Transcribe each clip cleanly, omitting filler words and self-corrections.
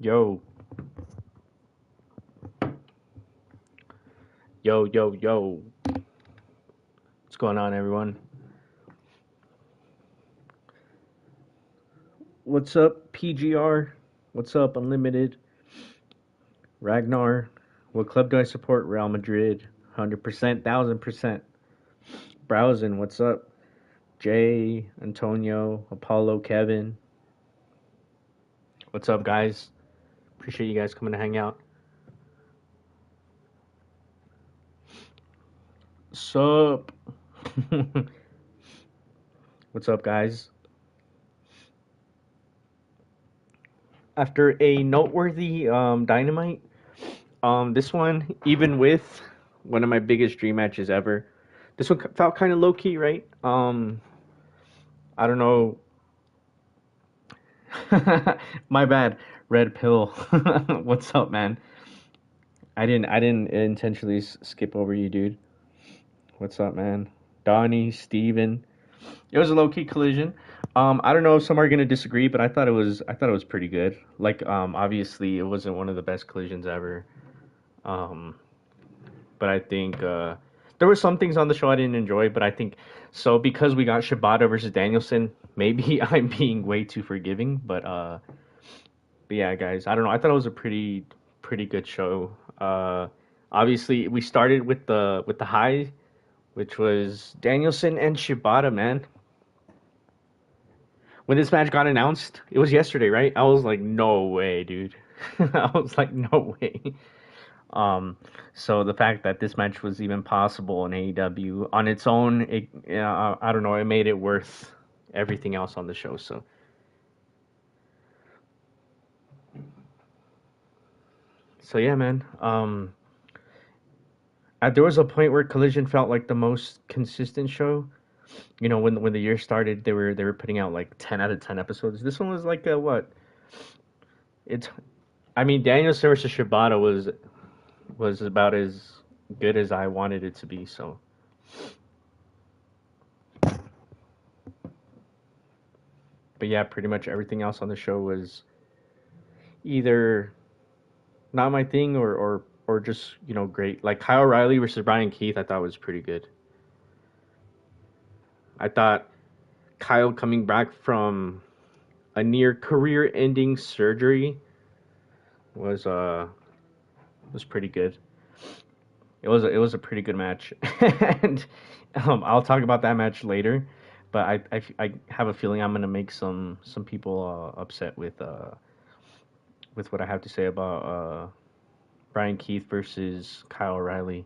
Yo, yo. What's going on, everyone? What's up, PGR? What's up, Unlimited? Ragnar? What club do I support? Real Madrid. 100%, 1000%. Browsing, what's up? Jay, Antonio, Apollo, Kevin. What's up, guys? Appreciate you guys coming to hang out. Sup? What's up, guys? After a noteworthy Dynamite, this one, even with one of my biggest dream matches ever, this one felt kind of low key, right? I don't know. My bad. Red pill. What's up, man? I didn't intentionally skip over you, dude. What's up, man? Donnie, Steven. It was a low key collision. I don't know if some are gonna disagree, but I thought it was pretty good. Like, obviously it wasn't one of the best collisions ever. Um, but I think there were some things on the show I didn't enjoy. But I think so because we got Shibata versus Danielson. Maybe I'm being way too forgiving, but yeah, guys, I don't know. I thought it was a pretty good show. Obviously, we started with the high, which was Danielson and Shibata. Man, when this match got announced, it was yesterday, right? I was like, no way, dude. I was like, no way. Um, so the fact that this match was even possible in AEW on its own, I don't know, it made it worth everything else on the show. So yeah, man. There was a point where Collision felt like the most consistent show. You know, when the year started, they were putting out like 10 out of 10 episodes. This one was like a what? It's I mean, Danielson versus Shibata was about as good as I wanted it to be. So, but yeah, pretty much everything else on the show was either not my thing or just great. Like Kyle O'Reilly versus Brian Keith, I thought was pretty good. I thought Kyle coming back from a near career-ending surgery was pretty good. It was a pretty good match, and I'll talk about that match later. But I have a feeling I'm gonna make some people upset with what I have to say about Brian Keith versus Kyle O'Reilly.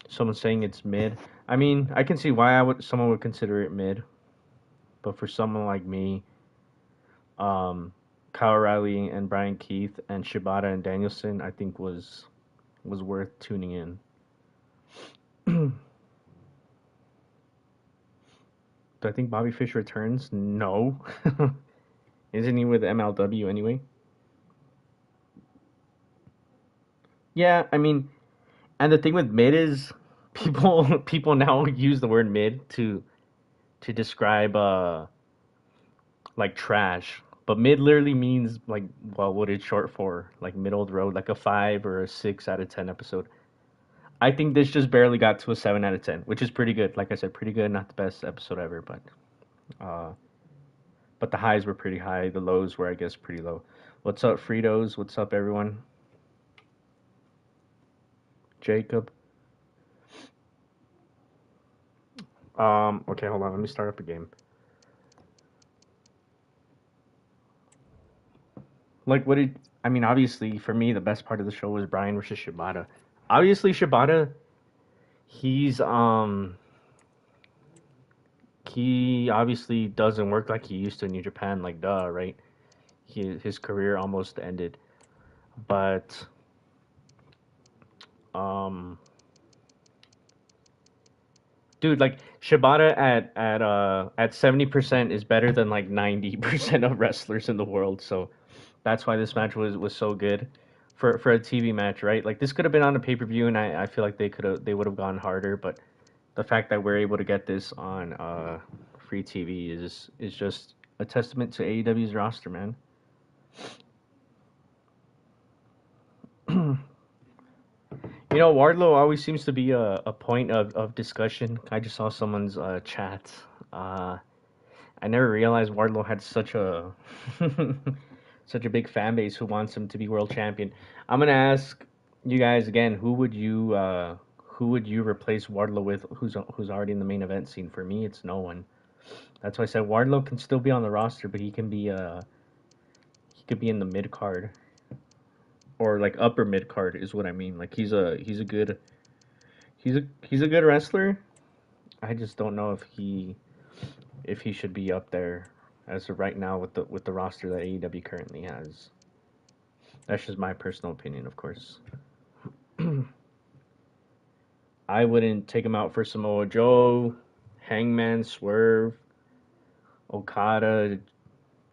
Someone saying it's mid. I mean, I can see why someone would consider it mid, but for someone like me, um, Kyle O'Reilly and Brian Keith and Shibata and Danielson, I think was worth tuning in. Do I think Bobby Fish returns? No. Isn't he with MLW anyway? Yeah, I mean, and the thing with mid is people now use the word mid to describe like trash. But mid literally means like, well, what it's short for, like middle of the road, like a 5 or a 6 out of 10 episode. I think this just barely got to a 7 out of 10, which is pretty good. Like I said, pretty good. Not the best episode ever, uh, but the highs were pretty high. The lows were, I guess, pretty low. What's up, Fritos? What's up, everyone? Jacob. Okay, hold on. Let me start up a game. Like, what did I mean? Obviously, for me, the best part of the show was Brian versus Shibata. Obviously, Shibata, he's he obviously doesn't work like he used to in New Japan. Like, duh, right? His career almost ended, but um, dude, like Shibata at 70% is better than like 90% of wrestlers in the world. So that's why this match was so good for a TV match, right? Like this could have been on a pay per view, and I feel like they would have gone harder, but the fact that we're able to get this on free TV is just a testament to AEW's roster, man. Wardlow always seems to be a point of discussion. I just saw someone's chat. Uh, I never realized Wardlow had such a such a big fan base who wants him to be world champion. I'm gonna ask you guys again, who would you replace Wardlow with? Who's already in the main event scene? For me, it's no one. That's why I said Wardlow can still be on the roster, but he could be in the mid card or like upper mid card is what I mean. Like he's a good wrestler. I just don't know if he should be up there as of right now with the roster that AEW currently has. That's just my personal opinion, of course. I wouldn't take him out for Samoa Joe, Hangman, Swerve, Okada,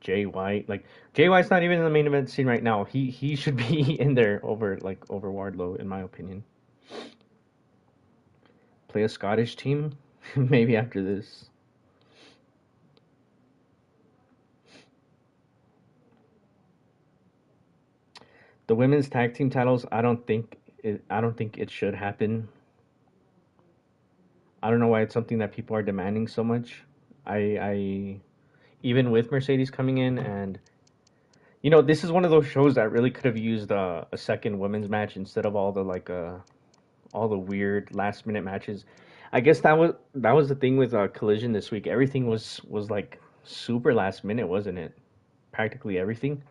Jay White. Like Jay White's not even in the main event scene right now. He should be in there over Wardlow in my opinion. Play a Scottish team, maybe after this. The women's tag team titles, I don't think it should happen. I don't know why it's something that people are demanding so much. I even with Mercedes coming in, and this is one of those shows that really could have used a second women's match instead of all the weird last minute matches. I guess that was the thing with Collision this week. Everything was like super last minute, wasn't it? Practically everything.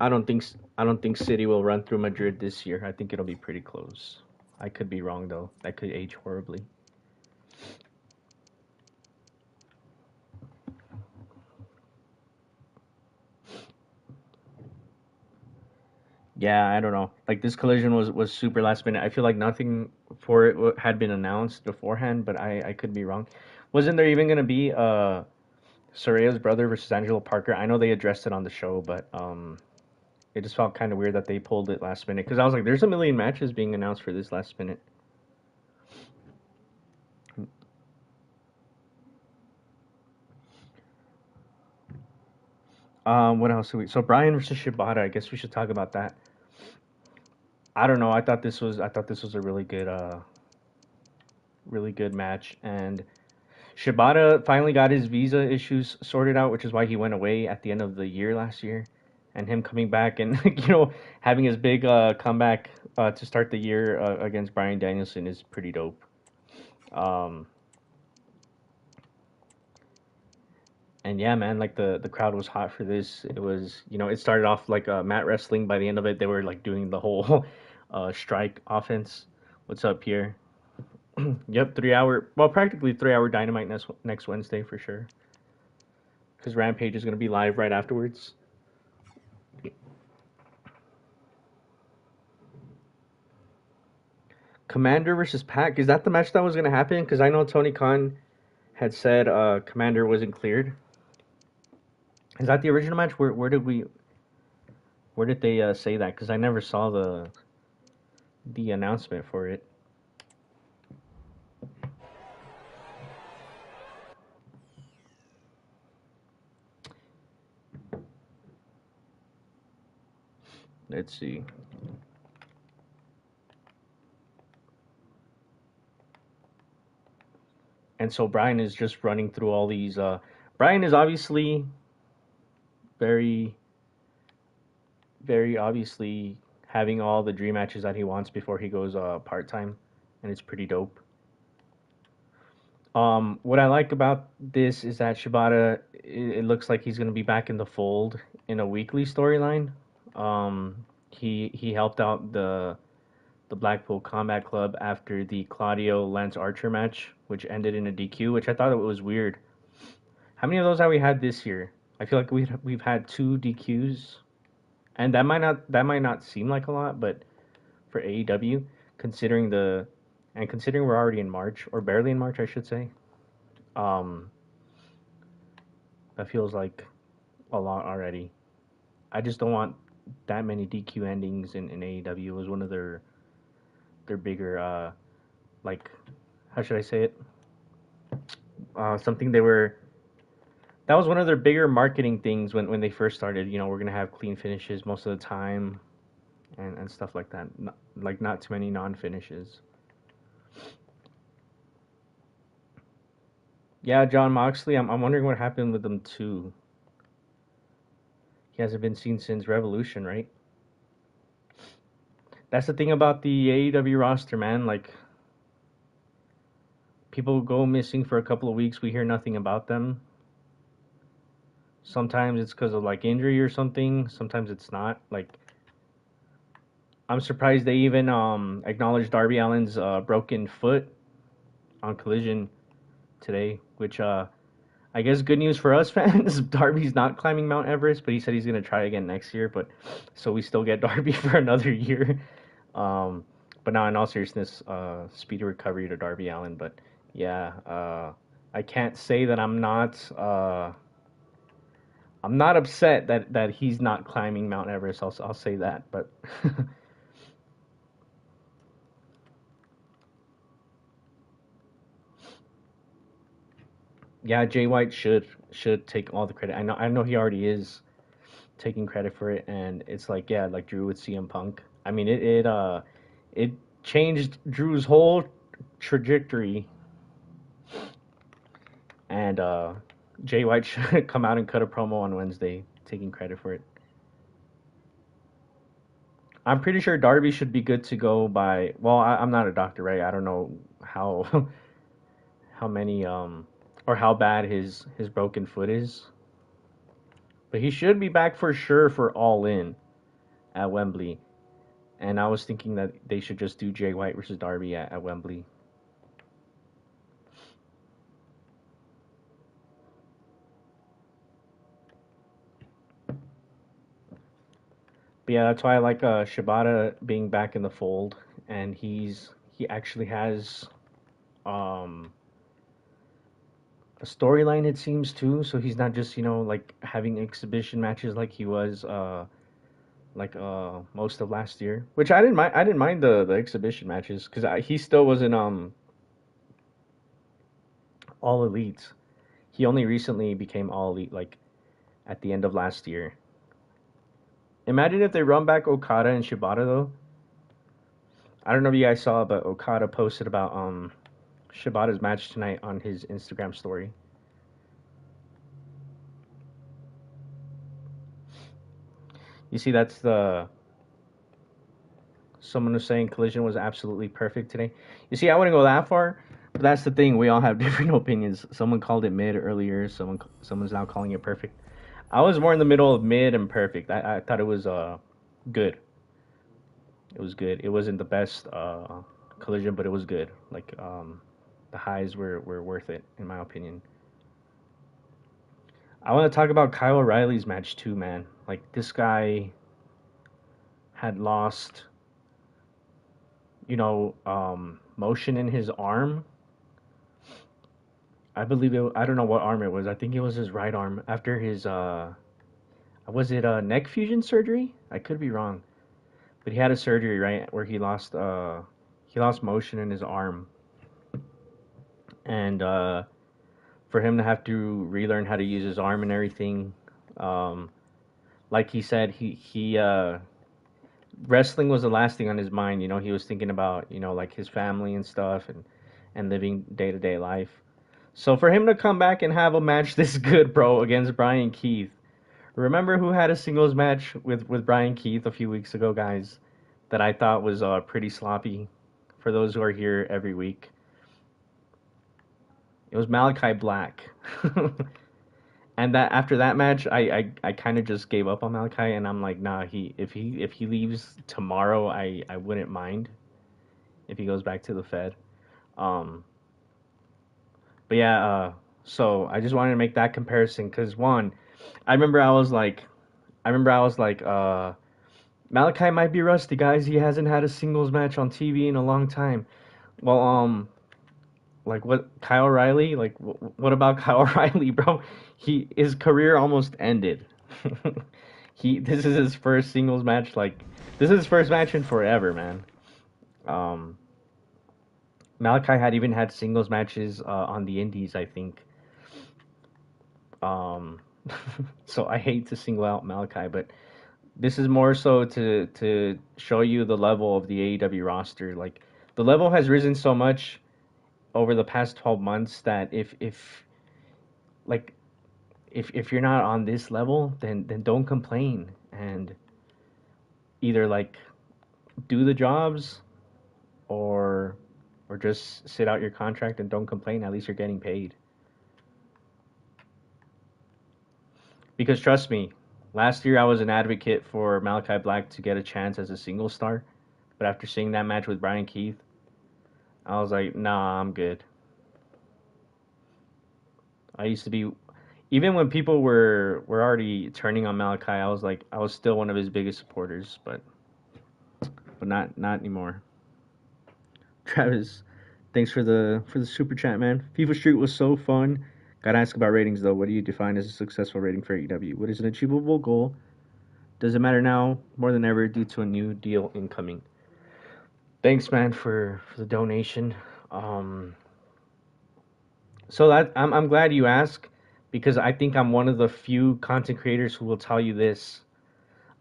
I don't think City will run through Madrid this year. I think it'll be pretty close. I could be wrong though. That could age horribly. Yeah, I don't know. Like this collision was super last minute. I feel like nothing for it had been announced beforehand, but I could be wrong. Wasn't there even gonna be Soraya's brother versus Angelo Parker? I know they addressed it on the show, but it just felt kind of weird that they pulled it last minute because I was like, there's a million matches being announced for this last minute. What else? So Brian versus Shibata. I guess we should talk about that. I don't know. I thought this was a really good match, and Shibata finally got his visa issues sorted out, which is why he went away at the end of the year last year. And him coming back and having his big comeback to start the year against Brian Danielson is pretty dope. Um, and yeah, man, like the crowd was hot for this. It was it started off like mat wrestling. By the end of it, they were like doing the whole strike offense. What's up here? Yep, 3 hour. Well, practically 3 hour dynamite next Wednesday for sure. Because Rampage is gonna be live right afterwards. Commander versus Pac. Is that the match that was gonna happen? Because I know Tony Khan had said Commander wasn't cleared. Is that the original match? Where did they say that? Because I never saw the announcement for it. Let's see. And so Brian is just running through all these. Brian is obviously very, very obviously having all the dream matches that he wants before he goes part time, and it's pretty dope. What I like about this is that Shibata, it looks like he's gonna be back in the fold in a weekly storyline. He helped out the Blackpool Combat Club after the Claudio Lance Archer match, which ended in a DQ, which I thought it was weird. How many of those have we had this year? I feel like we've had two DQs, and that might not seem like a lot, but for AEW, considering considering we're already in March or barely in March, I should say, um, that feels like a lot already. I just don't want that many DQ endings in AEW. It was one of their bigger like how should I say it? Something they were that was one of their bigger marketing things when they first started. You know, we're gonna have clean finishes most of the time and stuff like that. Like not too many non finishes. Yeah, John Moxley. I'm wondering what happened with him too. He hasn't been seen since Revolution, right? That's the thing about the AEW roster, man. Like people go missing for a couple of weeks. We hear nothing about them. Sometimes it's because of like injury or something. Sometimes it's not. Like I'm surprised they even acknowledged Darby Allin's broken foot on Collision today, which I guess good news for us fans. Darby's not climbing Mount Everest, but he said he's gonna try again next year. But so we still get Darby for another year. Um, but now, in all seriousness, speedy recovery to Darby Allin. But yeah, I can't say that I'm not upset that he's not climbing Mount Everest. I'll say that. But yeah, Jay White should take all the credit. I know he already is taking credit for it, and it's like yeah, like Drew with CM Punk. I mean, it changed Drew's whole trajectory, and Jay White should come out and cut a promo on Wednesday, taking credit for it. I'm pretty sure Darby should be good to go by. Well, I'm not a doctor, right? I don't know how how many or how bad his broken foot is, but he should be back for sure for All In at Wembley. And I was thinking that they should just do Jay White versus Darby at Wembley. But yeah, that's why I like Shibata being back in the fold, and he actually has um, a storyline it seems too. So he's not just like having exhibition matches like he was most of last year, which I didn't mind. I didn't mind the exhibition matches because he still wasn't all elite. He only recently became all elite like at the end of last year. Imagine if they run back Okada and Shibata though. I don't know if you guys saw, but Okada posted about Shibata's match tonight on his Instagram story. You see, that's the someone was saying Collision was absolutely perfect today. You see, I wouldn't go that far, but that's the thing. We all have different opinions. Someone called it mid earlier. Someone's now calling it perfect. I was more in the middle of mid and perfect. I thought it was good. It was good. It wasn't the best Collision, but it was good. Like the highs were worth it in my opinion. I want to talk about Kyle O'Reilly's match too, man. Like this guy had lost, motion in his arm. I believe it. I don't know what arm it was. I think it was his right arm after his was it neck fusion surgery? I could be wrong, but he had a surgery right where he lost motion in his arm, and for him to have to relearn how to use his arm and everything, um, like he said, he wrestling was the last thing on his mind. You know, he was thinking about like his family and stuff and living day to day life. So for him to come back and have a match this good, bro, against Brian Keith. Remember who had a singles match with Brian Keith a few weeks ago, guys? That I thought was pretty sloppy. For those who are here every week, it was Malachi Black. And that after that match, I kind of just gave up on Malachi, and I'm like, nah, if he leaves tomorrow, I wouldn't mind if he goes back to the Fed. Um, but yeah, so I just wanted to make that comparison because one, I remember I was like, Malachi might be rusty, guys. He hasn't had a singles match on TV in a long time. Well, like what Kyle O'Reilly? Like what about Kyle O'Reilly, bro? His career almost ended. This is his first singles match. Like this is his first match in forever, man. Um, Malachi had even had singles matches on the Indies, I think. Um, so I hate to single out Malachi, but this is more so to show you the level of the AEW roster. Like the level has risen so much over the past 12 months that if like if you're not on this level, then don't complain and either like do the jobs or just sit out your contract and don't complain. At least you're getting paid. Because trust me, last year I was an advocate for Malachi Black to get a chance as a single star, but after seeing that match with Brian Keith, I was like, nah, I'm good. I used to be, even when people were already turning on Malachi, I was still one of his biggest supporters, but not anymore. Travis, thanks for the super chat, man. FIFA Street was so fun. Gotta ask about ratings though. What do you define as a successful rating for AEW? What is an achievable goal? Does it matter now more than ever due to a new deal incoming? Thanks, man, for the donation. Um, so that I'm glad you asked because I think I'm one of the few content creators who will tell you this.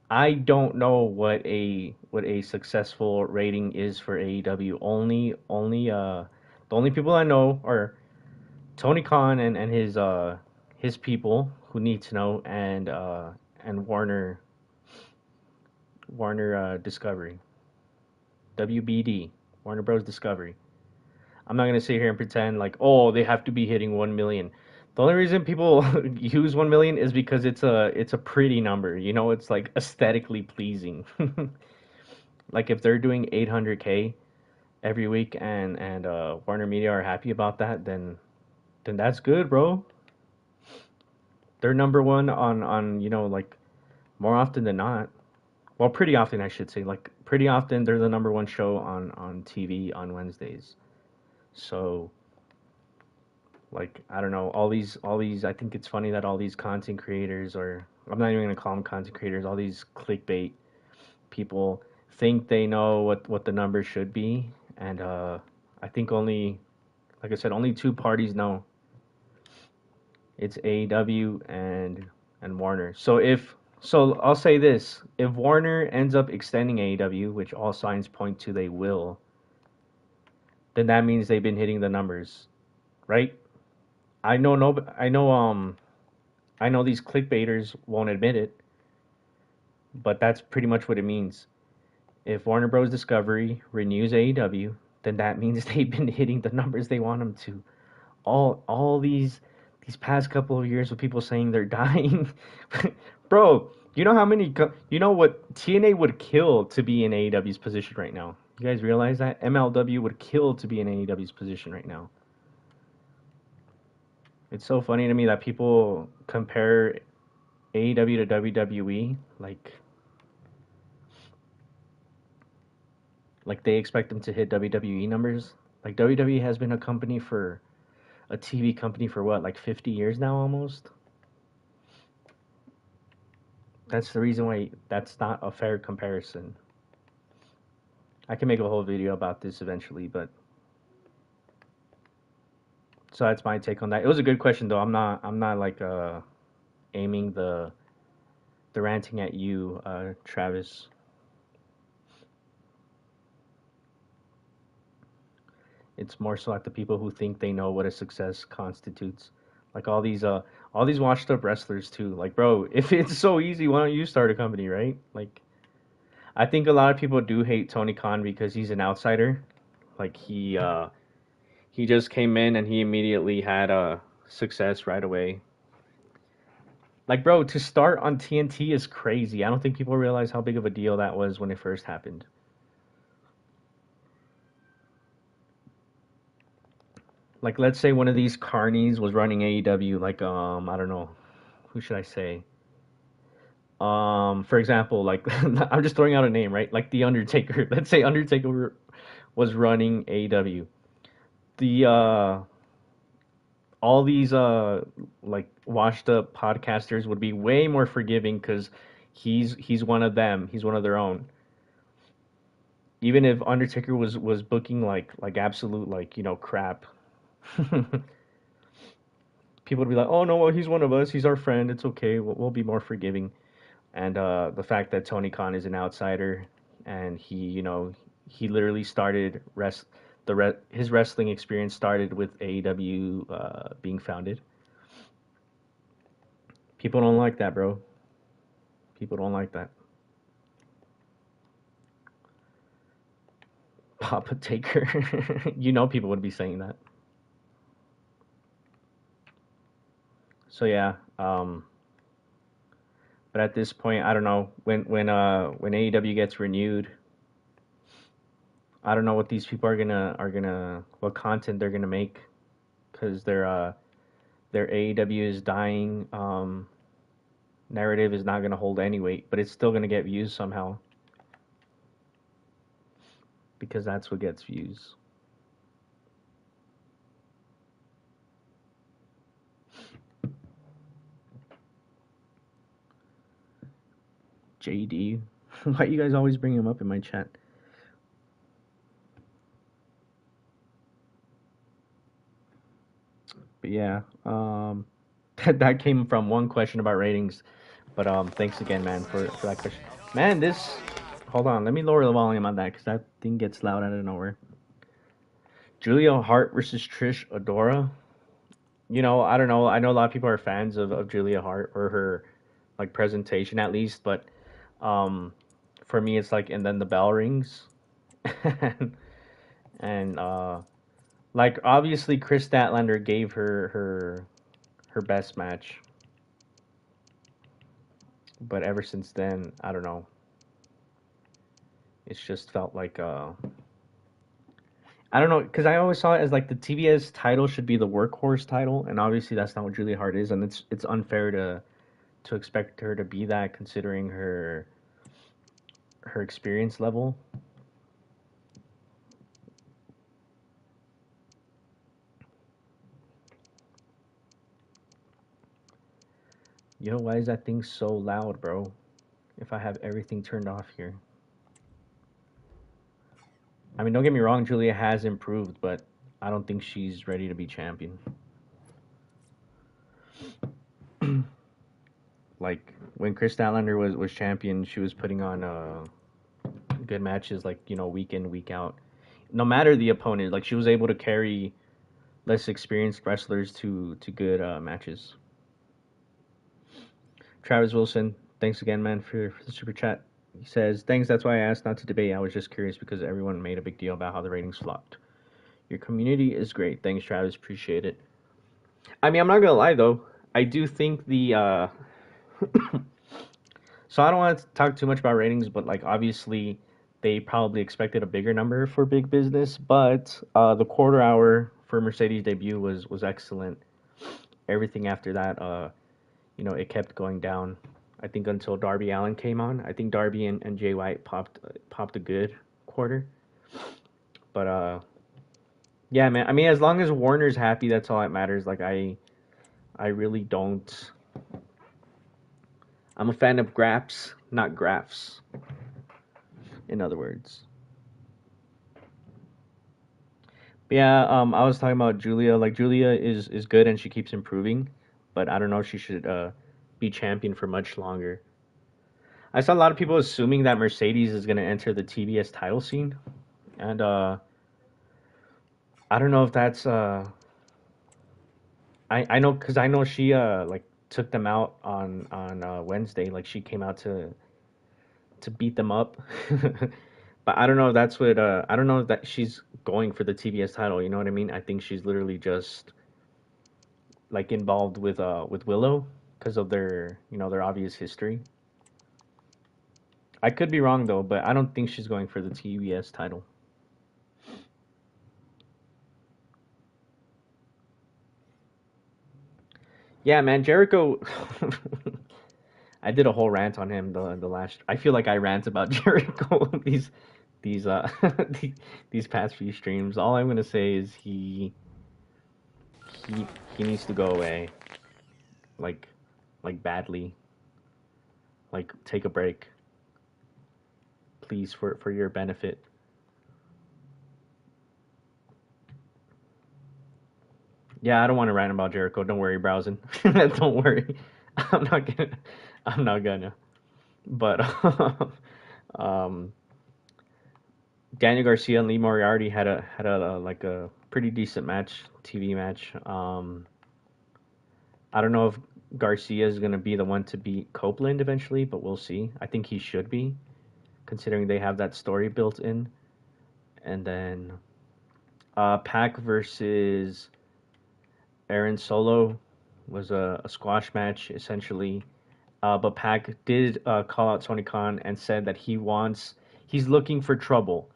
I don't know what a successful rating is for AEW. Only the only people I know are Tony Khan and his people who need to know and Warner Discovery, WBD, Warner Bros. Discovery. I'm not gonna sit here and pretend like, oh, they have to be hitting 1 million. The only reason people use 1 million is because it's a pretty number. You know, it's like aesthetically pleasing. Like if they're doing 800K every week and Warner Media are happy about that, then that's good, bro. They're number one on like more often than not. Well, pretty often I should say. Like pretty often they're the number one show on TV on Wednesdays. So like I don't know all these I think it's funny that all these content creators or I'm not even gonna call them content creators, all these clickbait people think they know what the numbers should be, and I think only like I said only two parties know. It's AEW and Warner. So I'll say this: if Warner ends up extending AEW, which all signs point to they will, then that means they've been hitting the numbers, right? I know no, I know these clickbaiters won't admit it, but that's pretty much what it means. If Warner Bros. Discovery renews AEW, then that means they've been hitting the numbers they want them to. All these past couple of years with people saying they're dying, bro. You know how many? You know what TNA would kill to be in AEW's position right now. You guys realize that MLW would kill to be in AEW's position right now. It's so funny to me that people compare AEW to WWE like they expect them to hit WWE numbers. Like WWE has been a TV company for what, like 50 years now almost. That's the reason why that's not a fair comparison. I can make a whole video about this eventually, but so that's my take on that. It was a good question though. I'm not like aiming the ranting at you, Travis. It's more so at the people who think they know what a success constitutes. Like all these washed up wrestlers too. Like, bro, if it's so easy, why don't you start a company, right? Like, I think a lot of people do hate Tony Khan because he's an outsider. Like he just came in and he immediately had success right away. Like, bro, to start on TNT is crazy. I don't think people realize how big of a deal that was when it first happened. Like, let's say one of these carnies was running AEW. Like, I don't know, who should I say? For example, like I'm just throwing out a name, right? Like the Undertaker. Let's say Undertaker was running AEW. The all these like washed up podcasters would be way more forgiving because he's one of them. He's one of their own. Even if Undertaker was booking like absolute like crap, people would be like, oh no, well he's one of us, he's our friend, it's okay, we'll be more forgiving. And the fact that Tony Khan is an outsider, and he literally started his wrestling experience started with AEW being founded. People don't like that, bro. People don't like that. Papa Taker. People would be saying that. So yeah, but at this point, I don't know when AEW gets renewed. I don't know what these people are gonna what content they're gonna make because their AEW is dying. Narrative is not gonna hold any weight, but it's still gonna get views somehow because that's what gets views. JD, why you guys always bring him up in my chat? But yeah, that came from one question about ratings. But thanks again, man, for that question. Man, this. Hold on, let me lower the volume on that because that thing gets loud out of nowhere. Julia Hart versus Trish Adora. I don't know. I know a lot of people are fans of Julia Hart or her like presentation at least, but um, for me it's like and then the bell rings, and like obviously Chris Statlander gave her best match, but ever since then I don't know. It's just felt like I don't know because I always saw it as like the TBS title should be the workhorse title, and obviously that's not what Julia Hart is, and it's unfair to expect her to be that considering her experience level. Why is that thing so loud, bro? If I have everything turned off here. I mean, don't get me wrong, Julia has improved, but I don't think she's ready to be champion. Like when Chris Statlander was champion, she was putting on good matches like week in week out. No matter the opponent, like she was able to carry less experienced wrestlers to good matches. Travis Wilson, thanks again, man, for the super chat. He says, thanks, that's why I asked not to debate. I was just curious because everyone made a big deal about how the ratings flopped. Your community is great. Thanks, Travis. Appreciate it. I mean, I'm not going to lie, though. I do think the. So I don't want to talk too much about ratings, but, like, obviously, they probably expected a bigger number for Big Business, but the quarter hour for Mercedes' debut was excellent. Everything after that, it kept going down. I think until Darby Allen came on. I think Darby and Jay White popped a good quarter. But yeah, man. I mean, as long as Warner's happy, that's all that matters. Like I really don't. I'm a fan of graphs, not graphs. In other words. But yeah, I was talking about Julia. Like Julia is good and she keeps improving, but I don't know if she should be champion for much longer. I saw a lot of people assuming that Mercedes is gonna enter the TBS title scene, and I don't know if that's I know because I know she like took them out on Wednesday. Like she came out to beat them up, but I don't know if that's what I don't know if that she's going for the TBS title. You know what I mean? I think she's literally just like involved with Willow because of their obvious history. I could be wrong though, but I don't think she's going for the TBS title. Yeah, man, Jericho. I did a whole rant on him the last. I feel like I rant about Jericho these these, these past few streams. All I'm gonna say is he he needs to go away, like like badly. Like take a break, please, for your benefit. Yeah, I don't want to rant about Jericho. Don't worry, browsing. Don't worry. I'm not gonna. I'm not gonna. But um, Daniel Garcia and Lee Moriarty had a like a pretty decent match, TV match. I don't know if Garcia is gonna be the one to beat Copeland eventually, but we'll see. I think he should be, considering they have that story built in. And then Pac versus Aaron Solo was a squash match essentially. But Pac did call out Tony Khan and said that he's looking for trouble.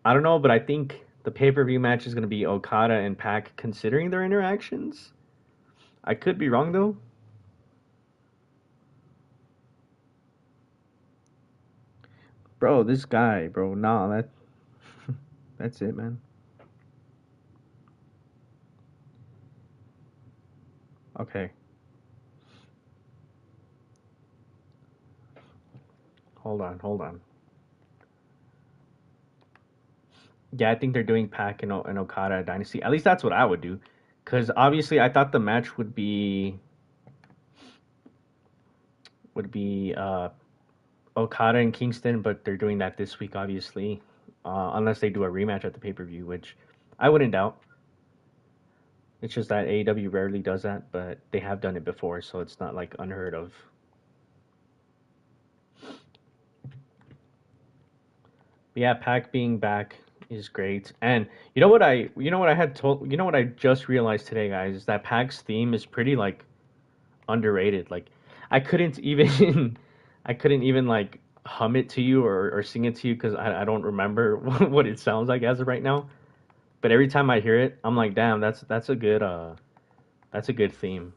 I don't know, but I think the pay per view match is going to be Okada and Pac considering their interactions. I could be wrong though. Bro, this guy, bro, nah, that's it, man. Okay, hold on. Yeah, I think they're doing Pac and Okada Dynasty. At least that's what I would do, because obviously I thought the match would be Okada and Kingston, but they're doing that this week, obviously, unless they do a rematch at the pay per view, which I wouldn't doubt. It's just that AEW rarely does that, but they have done it before, so it's not like unheard of. But yeah, Pac being back is great, and you know what I just realized today, guys, is that Pac's theme is pretty like underrated. Like, I couldn't even, I couldn't even like hum it to you or sing it to you because I don't remember what it sounds like as of right now. But every time I hear it, I'm like, damn, that's a good theme.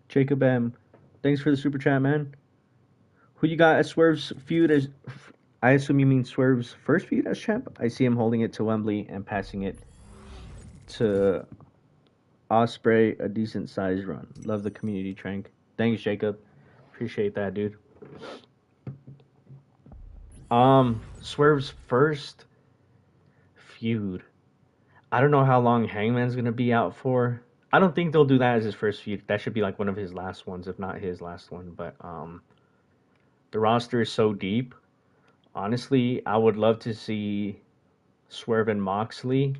Jacob M, thanks for the super chat, man. Who you got as Swerve's feud as? I assume you mean Swerve's first feud as champ. I see him holding it to Wembley and passing it to Osprey. A decent sized run. Love the community, Tranq. Thanks, Jacob. Appreciate that, dude. Swerve's first feud. I don't know how long Hangman's gonna be out for. I don't think they'll do that as his first feud. That should be like one of his last ones, if not his last one. But the roster is so deep. Honestly, I would love to see Swerve and Moxley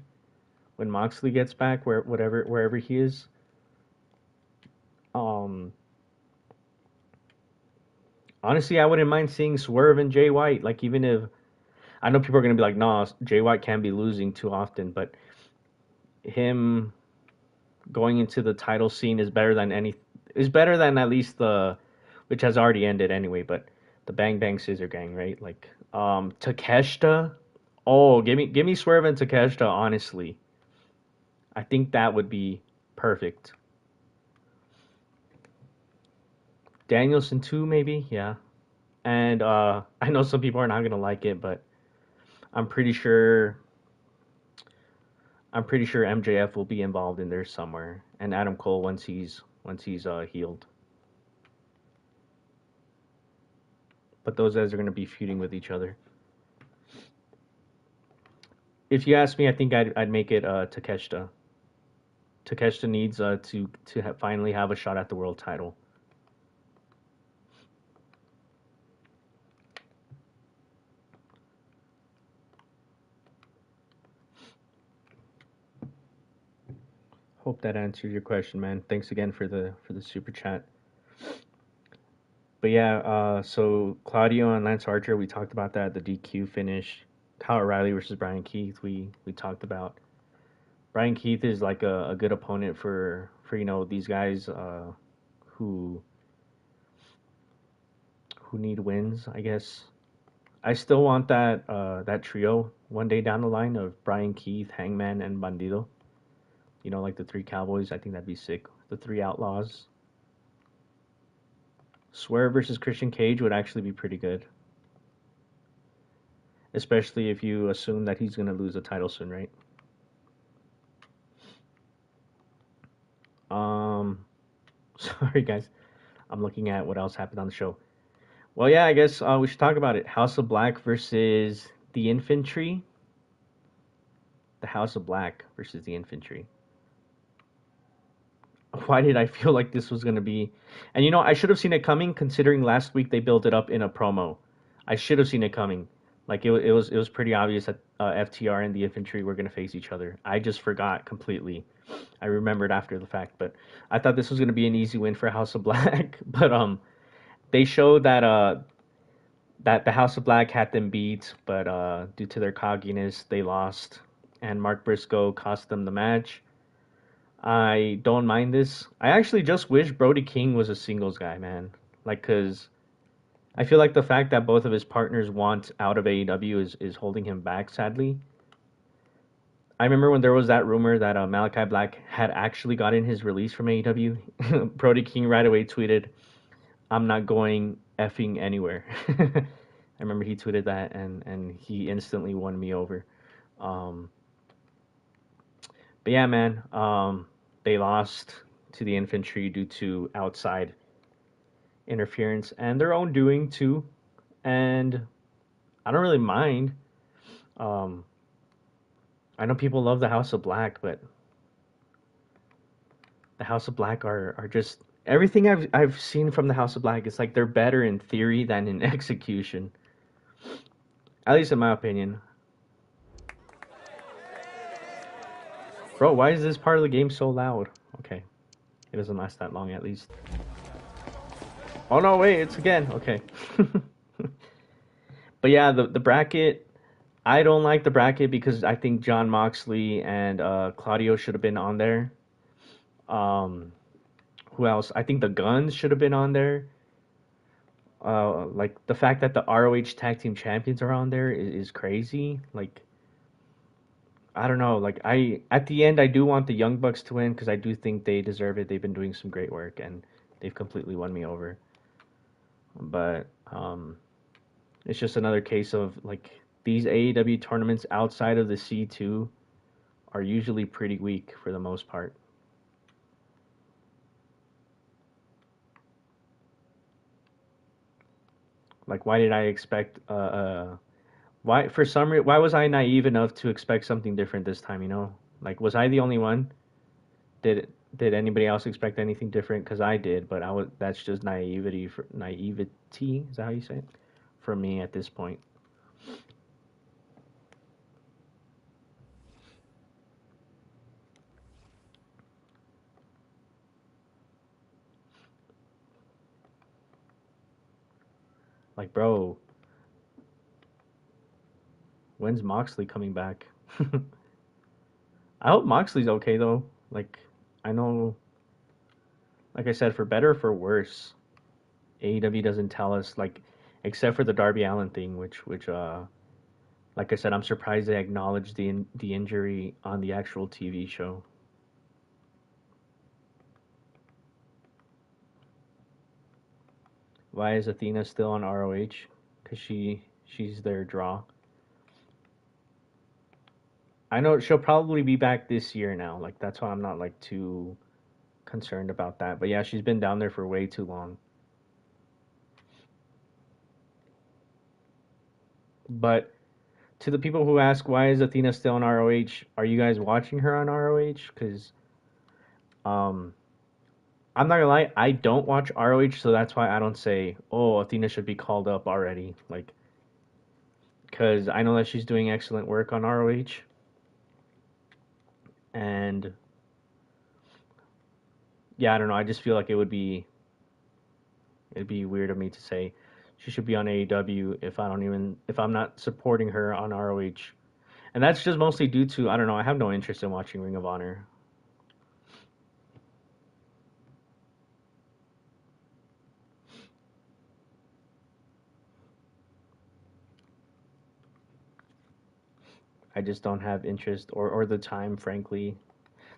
when Moxley gets back, wherever he is. Um, Honestly, I wouldn't mind seeing Swerve and Jay White. Like, even if I know people are gonna be like, "Nah, Jay White can't be losing too often," but him going into the title scene is better than at least the which has already ended anyway, but the Bang Bang Scissor Gang, right? Like Takeshita. Oh, give me Swerve and Takeshita, honestly. I think that would be perfect. Danielson too, maybe, yeah. And I know some people are not gonna like it, but I'm pretty sure I'm pretty sure MJF will be involved in there somewhere, and Adam Cole once he's healed. But those guys are gonna be feuding with each other. If you ask me, I think I'd make it Takeshita. Takeshita needs to finally have a shot at the world title. Hope that answers your question, man. Thanks again for the super chat. But yeah, so Claudio and Lance Archer, we talked about that. The DQ finish. Kyle O'Reilly versus Brian Keith, we talked about. Brian Keith is like a good opponent for these guys who who need wins, I guess. I still want that trio one day down the line of Brian Keith, Hangman, and Bandido. Like the three Cowboys. I think that'd be sick. The three Outlaws. Swerve versus Christian Cage would actually be pretty good, especially if you assume that he's gonna lose the title soon, right? Um, sorry guys, I'm looking at what else happened on the show. Well, yeah, I guess we should talk about it. House of Black versus the Infantry. the House of Black versus the Infantry. Why did I feel like this was gonna be? And I should have seen it coming, considering last week they built it up in a promo. I should have seen it coming. Like it was pretty obvious that FTR and the Infantry were gonna face each other. I just forgot completely. I remembered after the fact, but I thought this was gonna be an easy win for House of Black. But they showed that the House of Black had them beat, but due to their cogginess, they lost, and Mark Briscoe cost them the match. I don't mind this. I actually just wish Brody King was a singles guy, man. Like, cause I feel like the fact that both of his partners want out of AEW is holding him back. Sadly, I remember when there was that rumor that Malachi Black had actually gotten his release from AEW. Brody King right away tweeted, "I'm not going effing anywhere." I remember he tweeted that, and he instantly won me over. Um, but yeah, man, they lost to the Infantry due to outside interference and their own doing too. And I don't really mind. Um, I know people love the House of Black, but the House of Black are just everything I've seen from the House of Black. It's like they're better in theory than in execution, at least in my opinion. Bro, why is this part of the game so loud? Okay, it doesn't last that long at least. Oh no, wait, it's again. Okay. But yeah, the bracket. I don't like the bracket because I think John Moxley and Claudio should have been on there. Um, who else? I think the Guns should have been on there. Like the fact that the ROH Tag Team Champions are on there is crazy. Like I don't know. Like I at the end I do want the Young Bucks to win because I do think they deserve it. They've been doing some great work and they've completely won me over. But it's just another case of like these AEW tournaments outside of the C2 are usually pretty weak for the most part. Like, why did I expect? Why for some reason? Why was I naive enough to expect something different this time? Like, was I the only one? Did anybody else expect anything different? Because I did, but I was. That's just naivety. For naivety is that how you say it? For me at this point. Like, bro, when's Moxley coming back? I hope Moxley's okay though. Like, I know, like I said, for better or for worse, AEW doesn't tell us like, except for the Darby Allin thing, which like I said, I'm surprised they acknowledged the injury on the actual TV show. Why is Athena still on ROH? Because she's their draw. I know she'll probably be back this year now. Like that's why I'm not like too concerned about that. But yeah, she's been down there for way too long. But to the people who ask why is Athena still on ROH, are you guys watching her on ROH? Because um, I'm not gonna lie, I don't watch ROH, so that's why I don't say, oh, Athena should be called up already. Like, because I know that she's doing excellent work on ROH, and yeah, I don't know. I just feel like it'd be weird of me to say she should be on AEW if I'm not supporting her on ROH, and that's just mostly due to I don't know. I have no interest in watching Ring of Honor. I just don't have interest or the time, frankly.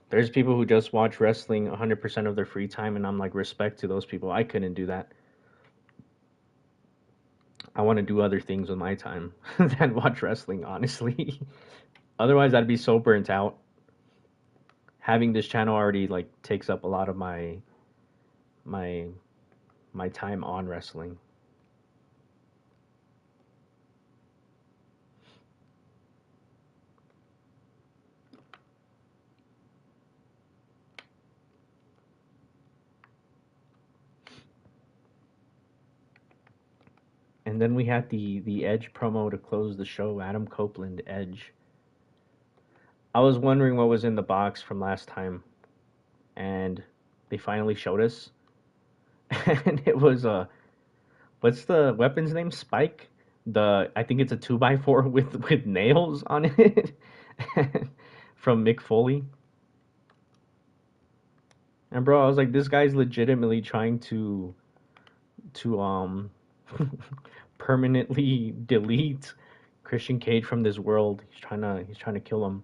There's people who just watch wrestling 100% of their free time, and I'm like, respect to those people. I couldn't do that. I want to do other things with my time than watch wrestling, honestly. Otherwise, I'd be so burnt out. Having this channel already like takes up a lot of my my time on wrestling. And then we had the Edge promo to close the show. Adam Copeland, Edge. I was wondering what was in the box from last time, and they finally showed us, and it was what's the weapon's name? Spike. I think it's a 2x4 with nails on it, from Mick Foley. And bro, I was like, this guy's legitimately trying to permanently delete Christian Cage from this world. He's trying to kill him.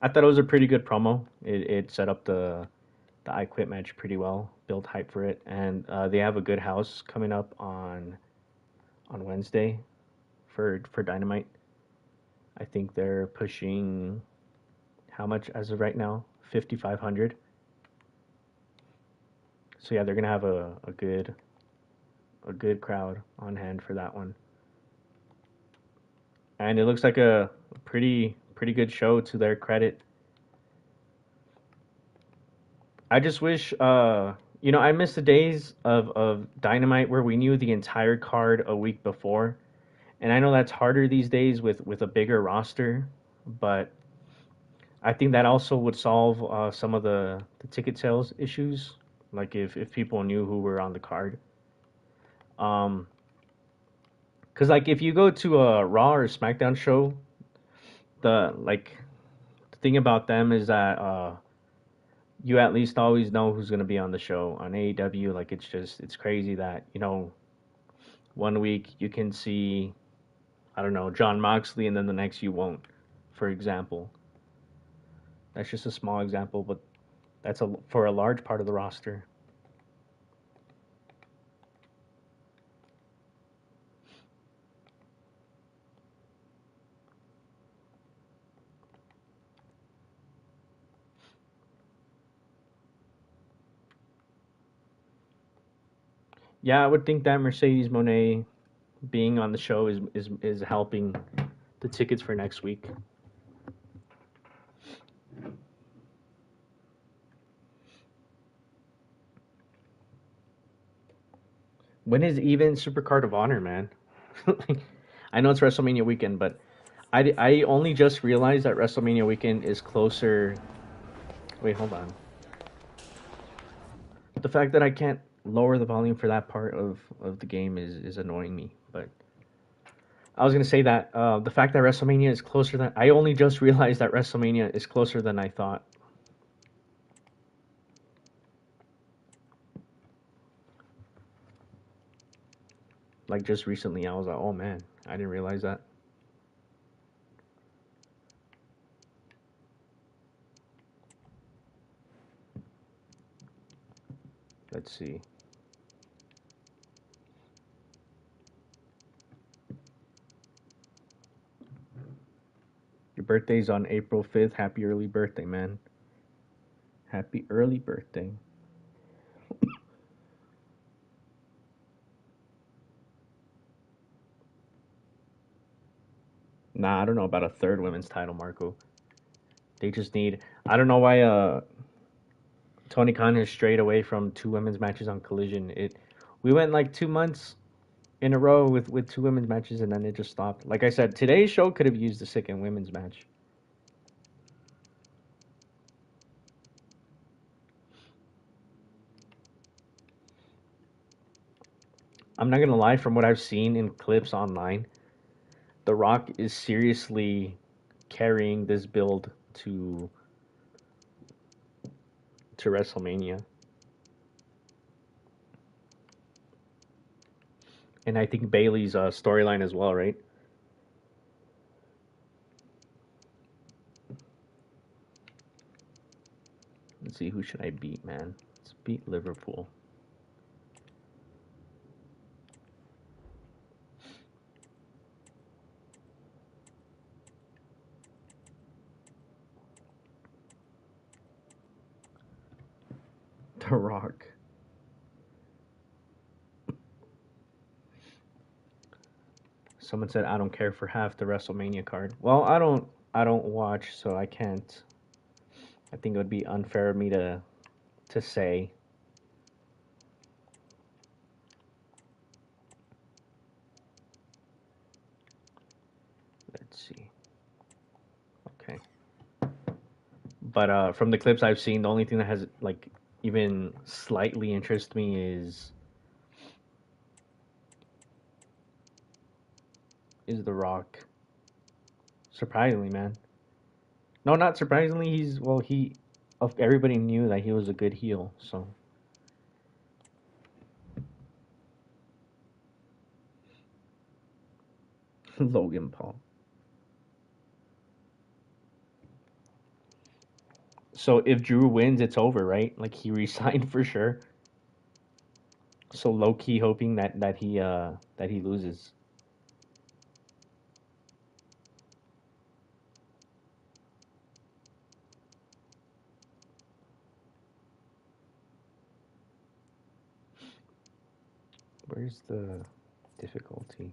I thought it was a pretty good promo. It set up the I Quit match pretty well, built hype for it, and they have a good house coming up on Wednesday for Dynamite. I think they're pushing how much as of right now? 5,500. So yeah, they're gonna have a good crowd on hand for that one, and it looks like a pretty good show to their credit. I just wish, I miss the days of Dynamite where we knew the entire card a week before. And I know that's harder these days with a bigger roster, but I think that also would solve some of the ticket sales issues. Like if people knew who were on the card. Um, because like if you go to a Raw or SmackDown show, the thing about them is that you at least always know who's gonna be on the show. On AEW, like it's crazy that one week you can see, I don't know, John Moxley, and then the next you won't. For example, that's just a small example, but that's for a large part of the roster. Yeah, I would think that Mercedes Monet being on the show is helping the tickets for next week. When is even Supercard of Honor, man? I know it's WrestleMania weekend, but I only just realized that WrestleMania weekend is closer. Wait, hold on. The fact that I can't lower the volume for that part of the game is annoying me. But I was gonna say that the fact that WrestleMania is closer than I only just realized that WrestleMania is closer than I thought. Like just recently, I was like, oh man, I didn't realize that. Let's see. Your birthday's on April 5th. Happy early birthday, man. Happy early birthday. Nah, I don't know about a third women's title, Marco. They just need. I don't know why Tony Khan has strayed away from two women's matches on Collision. We went like 2 months in a row with two women's matches, and then it just stopped. Like I said, today's show could have used a second women's match. I'm not gonna lie, from what I've seen in clips online, The Rock is seriously carrying this build to WrestleMania. And I think Bailey's storyline as well, right? Let's see, who should I beat, man? Let's beat Liverpool. The Rock. Someone said I don't care for half the WrestleMania card. Well, I don't watch, so I can't. I think it would be unfair of me to say. But from the clips I've seen, the only thing that has like even slightly interest me is The Rock. Surprisingly, man. No, not surprisingly. He's well, he of everybody knew that he was a good heel. So Logan Paul. So if Drew wins, it's over, right? Like he resigned for sure. So low key hoping that he loses. Where's the difficulty?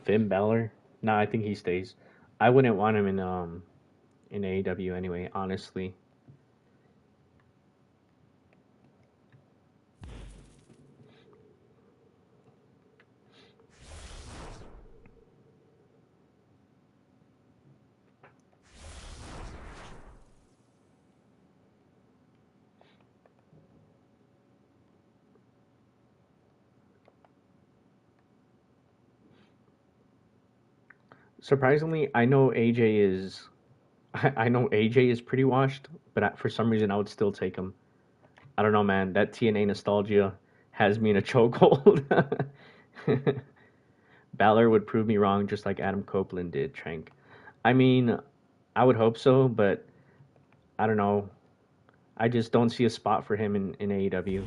Finn Balor? Nah, I think he stays. I wouldn't want him in AEW anyway, honestly. Surprisingly, I know AJ is I know AJ is pretty washed, but for some reason I would still take him. I don't know, man. That TNA nostalgia has me in a chokehold. Balor would prove me wrong, just like Adam Copeland did. Tranq. I mean, I would hope so, but I don't know. I just don't see a spot for him in AEW.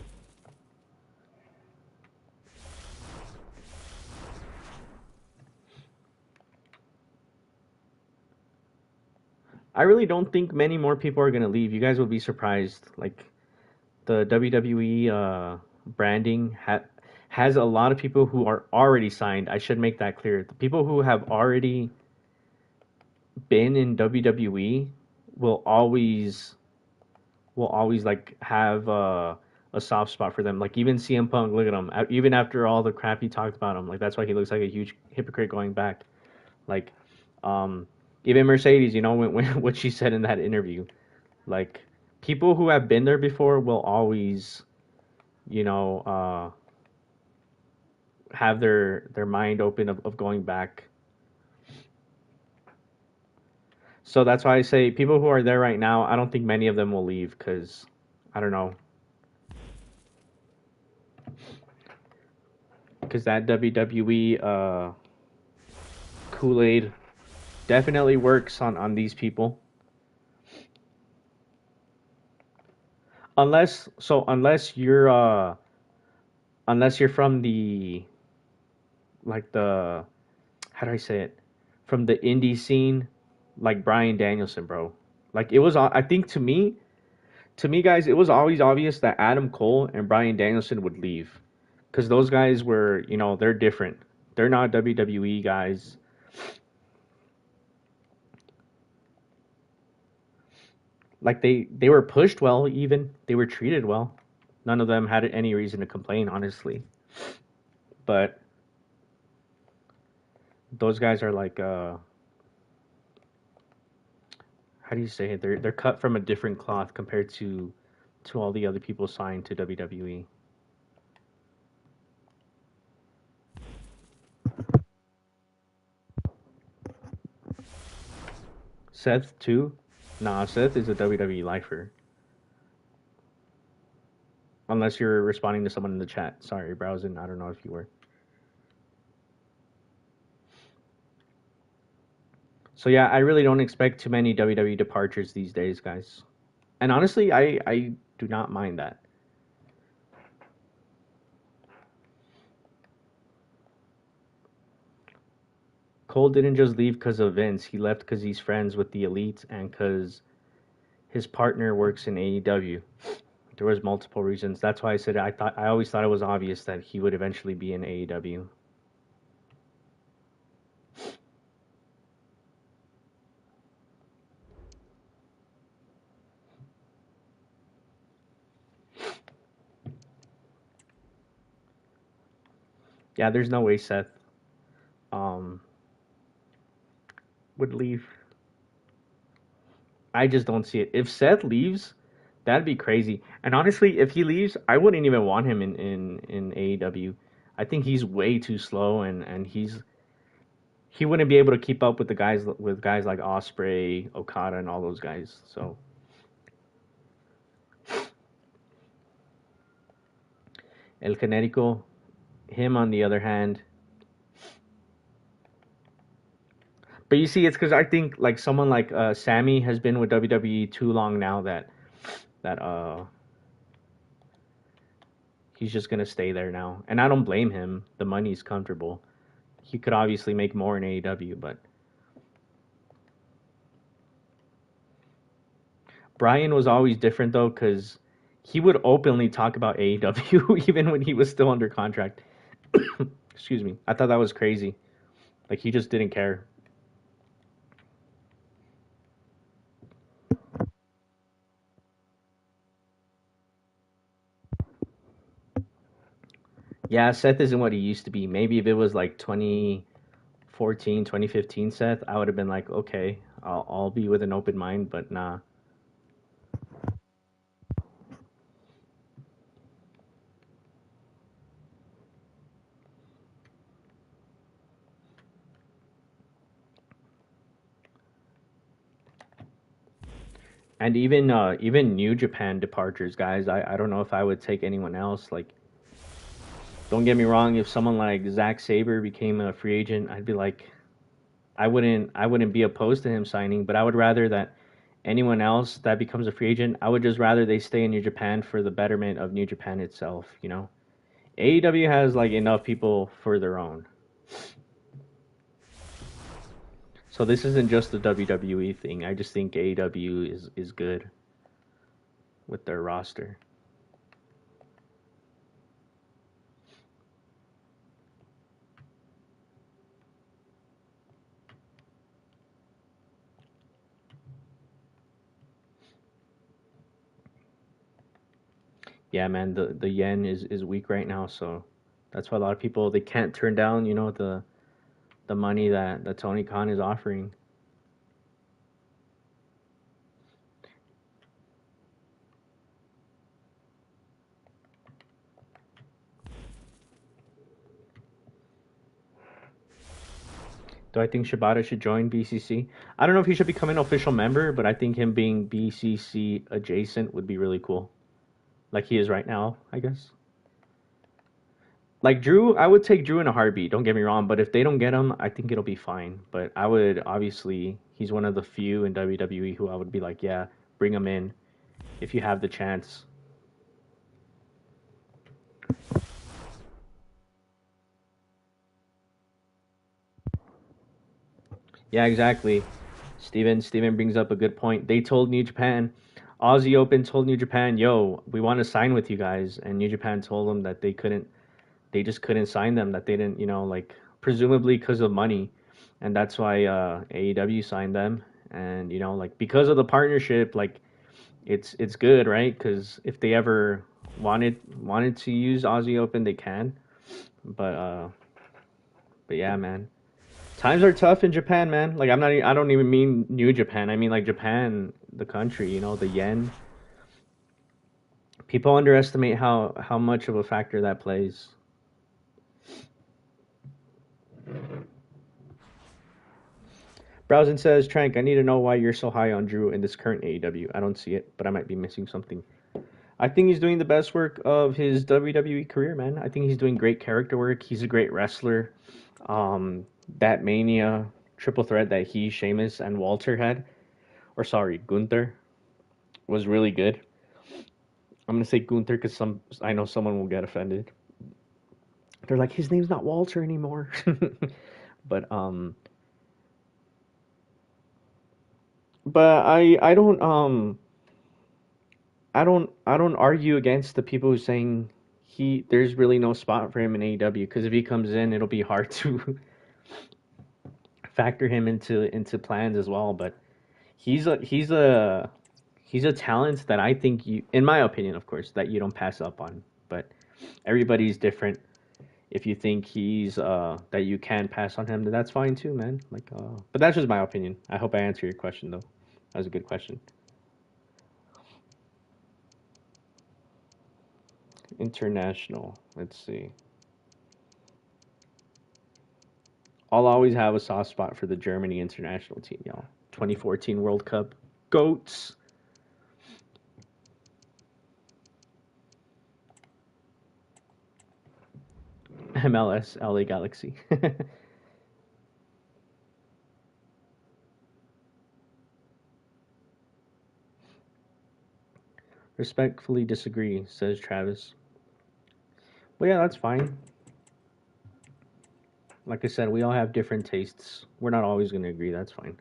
I really don't think many more people are gonna leave. You guys will be surprised. Like the WWE branding has a lot of people who are already signed. I should make that clear. The people who have already been in WWE will always like have a soft spot for them. Like even CM Punk, look at him. Even after all the crap he talked about him, like that's why he looks like a huge hypocrite going back. Like, um, even Mercedes, you know, when what she said in that interview, like people who have been there before will always, you know, have their mind open of going back. So that's why I say people who are there right now, I don't think many of them will leave because I don't know, because that WWE Kool Aid definitely works on these people. Unless you're from the like the how do I say it, from the indie scene, like Brian Danielson, bro. Like it was, I think to me, guys, it was always obvious that Adam Cole and Brian Danielson would leave, because those guys were, you know, they're different. They're not WWE guys. Like they were pushed well, even they were treated well. None of them had any reason to complain, honestly. But those guys are like how do you say it? They're cut from a different cloth compared to all the other people signed to WWE. Seth too? Nah, Seth is a WWE lifer. Unless you're responding to someone in the chat. Sorry, browsing. I don't know if you were. So yeah, I really don't expect too many WWE departures these days, guys. And honestly, I do not mind that. Cole didn't just leave because of Vince. He left because he's friends with the elite and because his partner works in AEW. There was multiple reasons. That's why I said I always thought it was obvious that he would eventually be in AEW. Yeah, there's no way Seth um would leave. I just don't see it. If Seth leaves, that'd be crazy. And honestly, if he leaves, I wouldn't even want him in AEW. I think he's way too slow, and he wouldn't be able to keep up with guys like Osprey, Okada, and all those guys. So El Generico, him on the other hand. But you see, it's because I think like someone like Sammy has been with WWE too long now that he's just gonna stay there now, and I don't blame him. The money's comfortable. He could obviously make more in AEW, but Brian was always different though, because he would openly talk about AEW even when he was still under contract. Excuse me. I thought that was crazy. Like he just didn't care. Yeah, Seth isn't what he used to be. Maybe if it was like 2014, 2015 Seth, I would have been like, okay, I'll be with an open mind, but nah. And even New Japan departures, guys. I don't know if I would take anyone else. Like, don't get me wrong. If someone like Zack Saber became a free agent, I'd be like, I wouldn't be opposed to him signing, but I would rather that anyone else that becomes a free agent, I would just rather they stay in New Japan for the betterment of New Japan itself. AEW has like enough people for their own, so this isn't just a WWE thing. I just think AEW is good with their roster. Yeah, man, the yen is weak right now, so that's why a lot of people they can't turn down, the money that Tony Khan is offering. Do I think Shibata should join BCC? I don't know if he should become an official member, but I think him being BCC adjacent would be really cool, like he is right now, I guess. Like Drew, I would take Drew in a heartbeat. Don't get me wrong, but if they don't get him, I think it'll be fine. But I would obviously, he's one of the few in WWE who I would be like, yeah, bring him in if you have the chance. Yeah, exactly. Steven brings up a good point. They told New Japan, Aussie Open told New Japan, yo, we want to sign with you guys, and New Japan told them that they couldn't. They just couldn't sign them. That they didn't, like presumably because of money, and that's why AEW signed them. And like because of the partnership, like it's good, right? Because if they ever wanted to use Aussie Open, they can. But but yeah, man, times are tough in Japan, man. Like I don't even mean New Japan. I mean like Japan, the country. The yen. People underestimate how much of a factor that plays. Browsen says, Trank, I need to know why you're so high on Drew in this current AEW. I don't see it, but I might be missing something. I think he's doing the best work of his WWE career, man. I think he's doing great character work. He's a great wrestler. That Mania triple threat that he, Sheamus, and Walter had, or sorry, Gunther, was really good. I'm gonna say Gunther because I know someone will get offended. They're like, his name's not Walter anymore. but but I don't argue against the people who saying there's really no spot for him in AEW because if he comes in, it'll be hard to factor him into plans as well. But he's a he's a he's a talent that I think in my opinion, of course, that you don't pass up on. But everybody's different. If you think he's that you can pass on him, then that's fine too, man. Like, but that's just my opinion. I hope I answered your question though. That was a good question. International. Let's see. I'll always have a soft spot for the Germany international team, y'all. 2014 World Cup. Goats. MLS LA Galaxy. Respectfully disagree, says Travis. Well, yeah, that's fine. Like I said, we all have different tastes. We're not always going to agree. That's fine.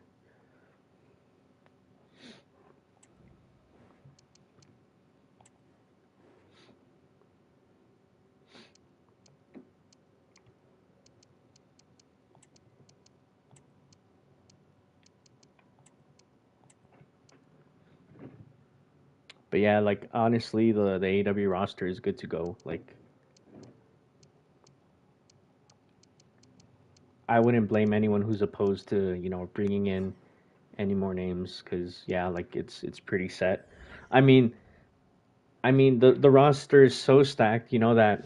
But yeah, like honestly, the AEW roster is good to go. Like I wouldn't blame anyone who's opposed to bringing in any more names because yeah, like it's pretty set. I mean, the roster is so stacked, that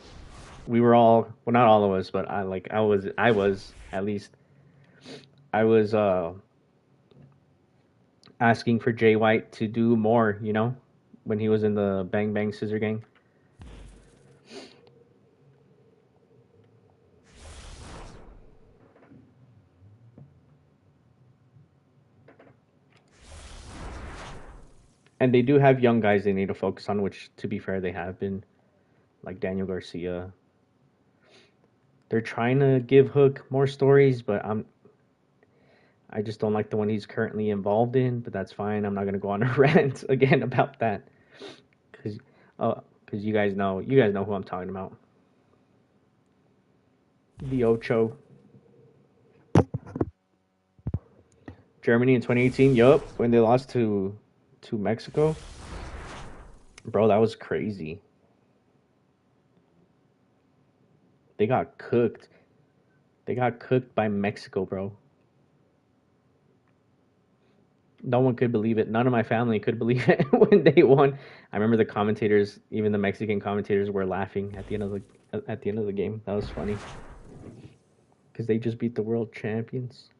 we were all well, not all of us, but I was at least I was asking for Jay White to do more, when he was in the Bang Bang Scissor Gang. And they do have young guys they need to focus on, which to be fair they have been, like Daniel Garcia. They're trying to give Hook more stories, but I just don't like the one he's currently involved in. But that's fine. I'm not gonna go on a rant again about that because you guys know who I'm talking about. The Ocho, Germany in 2018. Yup, when they lost to Mexico, bro, that was crazy. They got cooked. They got cooked by Mexico, bro. No one could believe it. None of my family could believe it when they won. I remember the commentators, even the Mexican commentators, were laughing at the end of the game. That was funny because they just beat the world champions.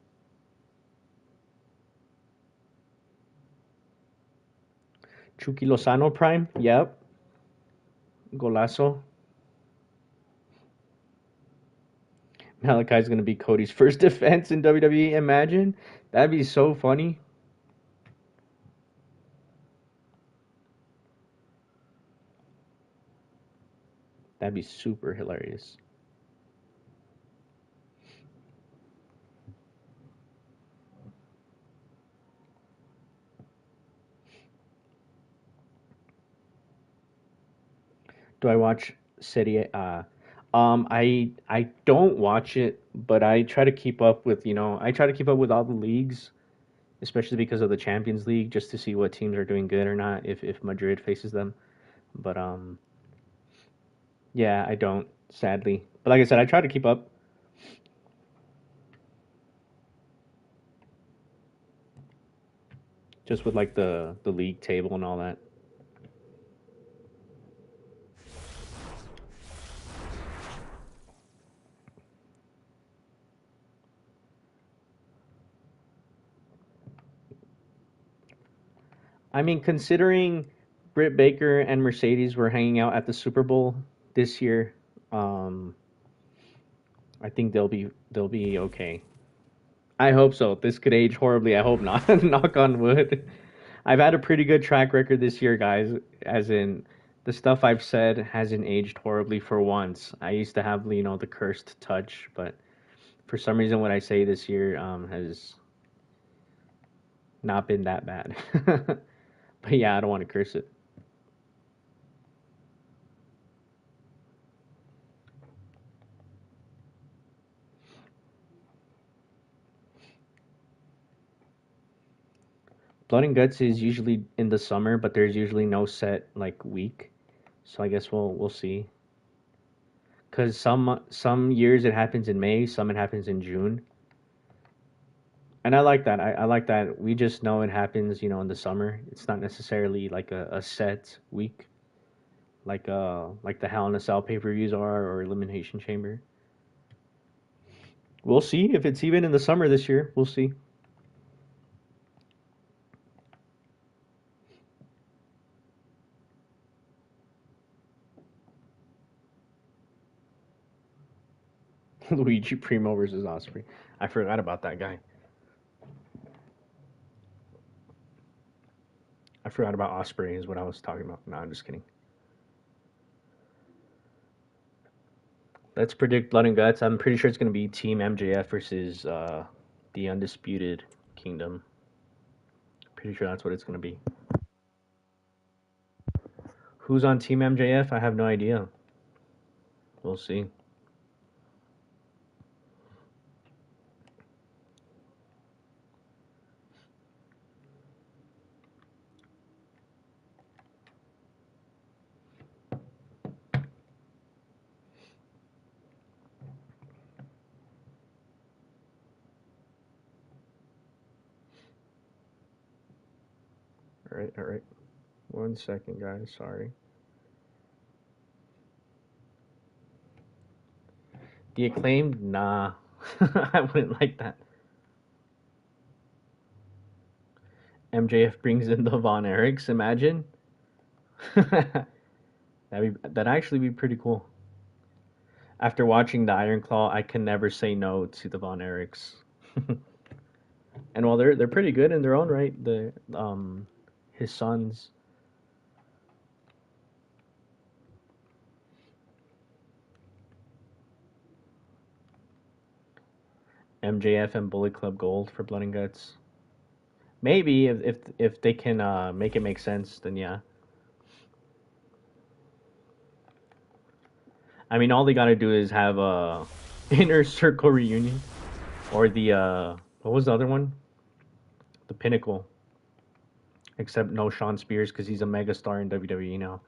Chucky Lozano prime. Yep. Golazo. Malachi's gonna be Cody's first defense in WWE. Imagine that'd be so funny. That'd be super hilarious. Do I watch Serie A? I don't watch it, but I try to keep up with I try to keep up with all the leagues, especially because of the Champions League, just to see what teams are doing good or not. If Madrid faces them, but yeah, I don't sadly. But like I said, I try to keep up just with like the league table and all that. I mean, considering Britt Baker and Mercedes were hanging out at the Super Bowl this year, um, I think they'll be okay. I hope so. This could age horribly. I hope not. Knock on wood. I've had a pretty good track record this year, guys. As in, the stuff I've said hasn't aged horribly for once. I used to have, the cursed touch, but for some reason, what I say this year has not been that bad. But yeah, I don't want to curse it. Blood and Guts is usually in the summer, but there's usually no set like week. So I guess we'll see. Because some years it happens in May, some it happens in June, and I like that. I like that. We just know it happens, in the summer. It's not necessarily like a set week, like the Hell in a Cell pay per views are or Elimination Chamber. We'll see if it's even in the summer this year. We'll see. Luigi Primo versus Osprey. I forgot about that guy. I forgot about Osprey is what I was talking about. No, I'm just kidding. Let's predict Blood and Guts. I'm pretty sure it's going to be Team MJF versus the Undisputed Kingdom. Pretty sure that's what it's going to be. Who's on Team MJF? I have no idea. We'll see. All right, all right. 1 second, guys. Sorry. The Acclaimed? Nah. I wouldn't like that. MJF brings in the Von Erichs. Imagine. That'd actually be pretty cool. After watching the Iron Claw, I can never say no to the Von Erichs. And while they're pretty good in their own right, the his sons. MJF and Bullet Club Gold for Blood and Guts. Maybe if they can make it make sense, then yeah. I mean, all they gotta do is have a inner circle reunion, or the what was the other one? The Pinnacle. Except no Sean Spears because he's a megastar in WWE now.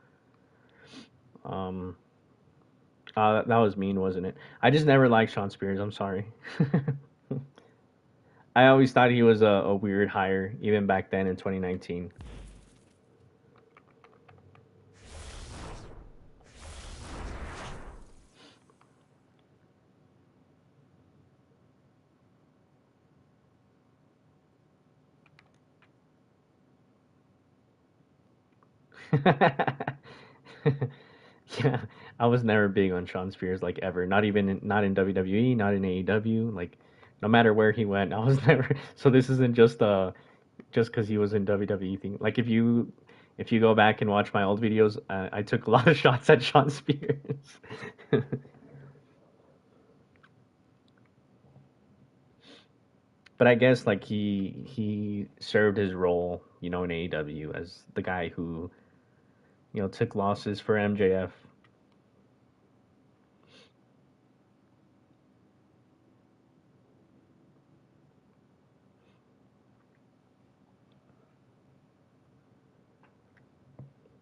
Um, that was mean, wasn't it? I just never liked Sean Spears. I'm sorry. I always thought he was a weird hire, even back then in 2019. Yeah, I was never big on Sean Spears like ever. Not in WWE, not in AEW. Like no matter where he went, I was never. So this isn't just because he was in WWE thing. Like if you go back and watch my old videos, I took a lot of shots at Sean Spears. But I guess like he served his role, in AEW as the guy who took losses for MJF.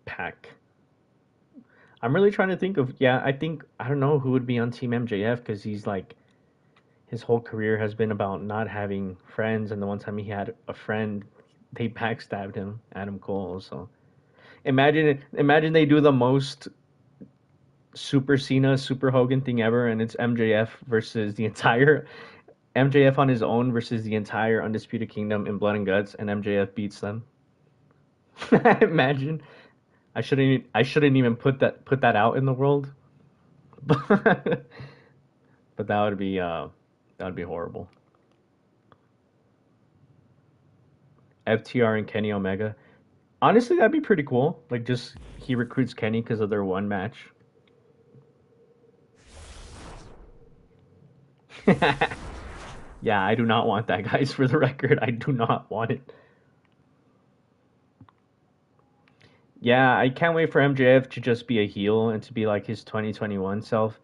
Pack. I'm really trying to think of yeah. I don't know who would be on Team MJF because he's like his whole career has been about not having friends, and the one time he had a friend, they backstabbed him, Adam Cole. So imagine they do the most Super Cena, Super Hogan thing ever, and it's MJF versus the entire MJF on his own versus the entire Undisputed Kingdom in Blood and Guts, and MJF beats them. Imagine. I shouldn't even put that out in the world, but that would be horrible. FTR and Kenny Omega. Honestly, that'd be pretty cool. Like just he recruits Kenny because of their one match. Yeah, I do not want that, guys. For the record, I do not want it. Yeah, I can't wait for MJF to just be a heel and to be like his 2021 self.